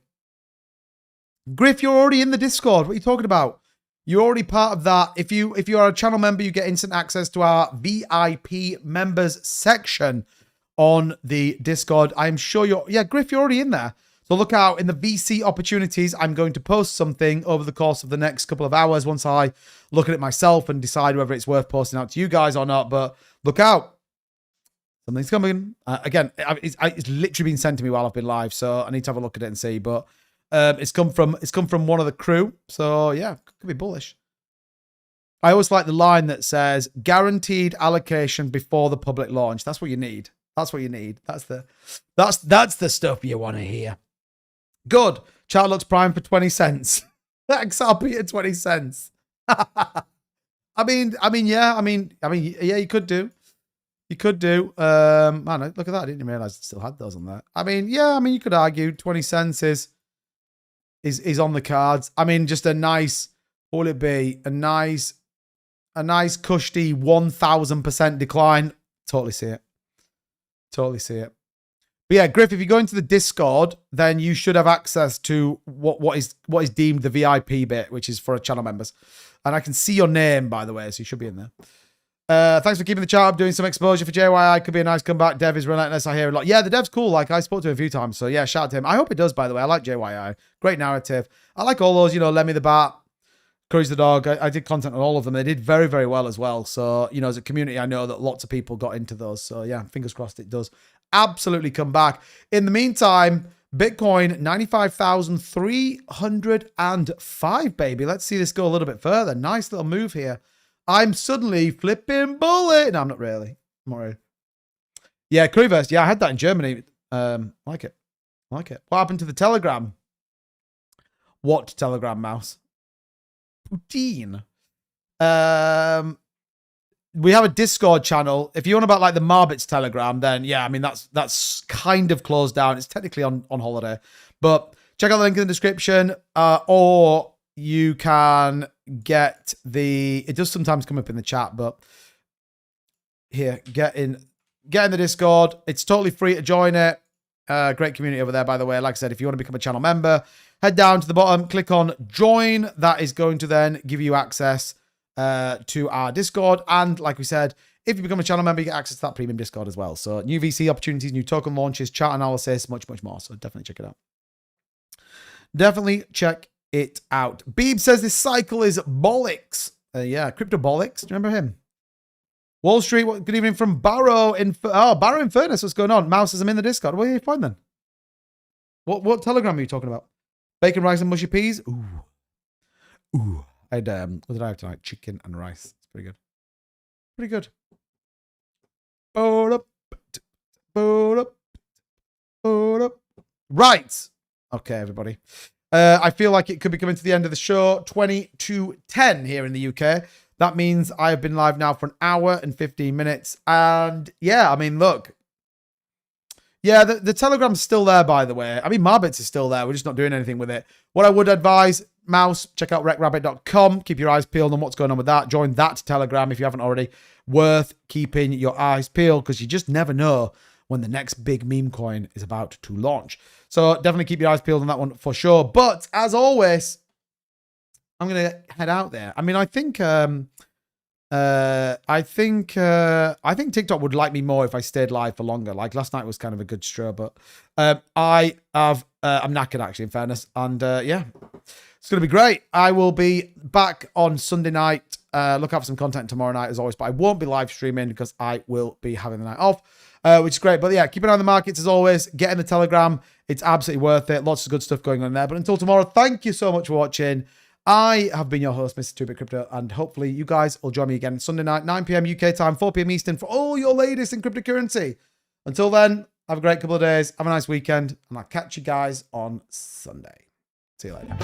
Griff, you're already in the Discord. What are you talking about? You're already part of that. If you are a channel member, you get instant access to our VIP members section on the Discord. I'm sure Griff, you're already in there. So look out in the VC opportunities. I'm going to post something over the course of the next couple of hours once I look at it myself and decide whether it's worth posting out to you guys or not. But look out. Something's coming. Again, it's literally been sent to me while I've been live, so I need to have a look at it and see. But it's come from one of the crew. So yeah, could be bullish. I always like the line that says guaranteed allocation before the public launch. That's what you need. That's what you need. That's the stuff you want to hear. Good. Chart looks prime for 20 cents. XRP at 20 cents. I mean, yeah, you could do. You could do. Man, look at that. I didn't realize it still had those on there. I mean, yeah, you could argue 20 cents is on the cards. I mean, just a nice, what will it be? A nice cushy 1000% decline. Totally see it. Totally see it. But yeah, Griff, if you go into the Discord, then you should have access to what is deemed the VIP bit, which is for channel members. And I can see your name, by the way, so you should be in there. Thanks for keeping the chart up, doing some exposure for JYI. Could be a nice comeback. Dev is relentless. I hear a lot. Yeah, the dev's cool. Like, I spoke to him a few times. So yeah, shout out to him. I hope it does, by the way. I like JYI. Great narrative. I like all those, Lemmy the Bat, Courage the Dog. I did content on all of them. They did very, very well as well. So, as a community, I know that lots of people got into those. So yeah, fingers crossed it does absolutely come back. In the meantime, Bitcoin, 95,305, baby. Let's see this go a little bit further. Nice little move here. I'm suddenly flipping bullet. No, I'm not really. I'm not really. Yeah, Curryverse. Yeah, I had that in Germany. Like it. I like it. What happened to the Telegram? What Telegram, Mouse? Poutine. We have a Discord channel. If you want about like the Marbits Telegram, then yeah, I mean that's kind of closed down. It's technically on holiday, but check out the link in the description, or you can get the. It does sometimes come up in the chat, but here, get in the Discord. It's totally free to join it. Great community over there, by the way. Like I said, if you want to become a channel member, head down to the bottom, click on join. That is going to then give you access to our Discord. And like we said, if you become a channel member, you get access to that premium Discord as well. So new VC opportunities, new token launches, chart analysis, much, much more. So definitely check it out. Definitely check it out. Beeb says this cycle is bollocks. Yeah, crypto bollocks. Do you remember him? Wall Street, good evening from Barrow. Barrow in Furnace, what's going on? Mouse says I'm in the Discord. What are you find then? What Telegram are you talking about? Bacon, rice, and mushy peas? Ooh. I had, what did I have tonight? Chicken and rice. It's pretty good. Pretty good. Right. Okay, everybody. I feel like it could be coming to the end of the show. 20 to 10 here in the UK. That means I have been live now for an hour and 15 minutes. And yeah, I mean, look. Yeah, the Telegram's still there, by the way. I mean, Marbits is still there. We're just not doing anything with it. What I would advise, Mouse, check out wreckrabbit.com. Keep your eyes peeled on what's going on with that. Join that Telegram if you haven't already. Worth keeping your eyes peeled because you just never know when the next big meme coin is about to launch. So definitely keep your eyes peeled on that one for sure. But as always, I'm going to head out there. I mean, I think TikTok would like me more if I stayed live for longer. Like last night was kind of a good stroll, but I'm knackered actually, in fairness. And yeah, it's going to be great. I will be back on Sunday night. Look out for some content tomorrow night as always, but I won't be live streaming because I will be having the night off, which is great. But yeah, keep an eye on the markets as always. Get in the Telegram. It's absolutely worth it. Lots of good stuff going on there. But until tomorrow, thank you so much for watching. I have been your host, Mr. 2-Bit Crypto, and hopefully you guys will join me again Sunday night, 9 p.m. UK time, 4 p.m. Eastern for all your latest in cryptocurrency. Until then, have a great couple of days. Have a nice weekend, and I'll catch you guys on Sunday. See you later.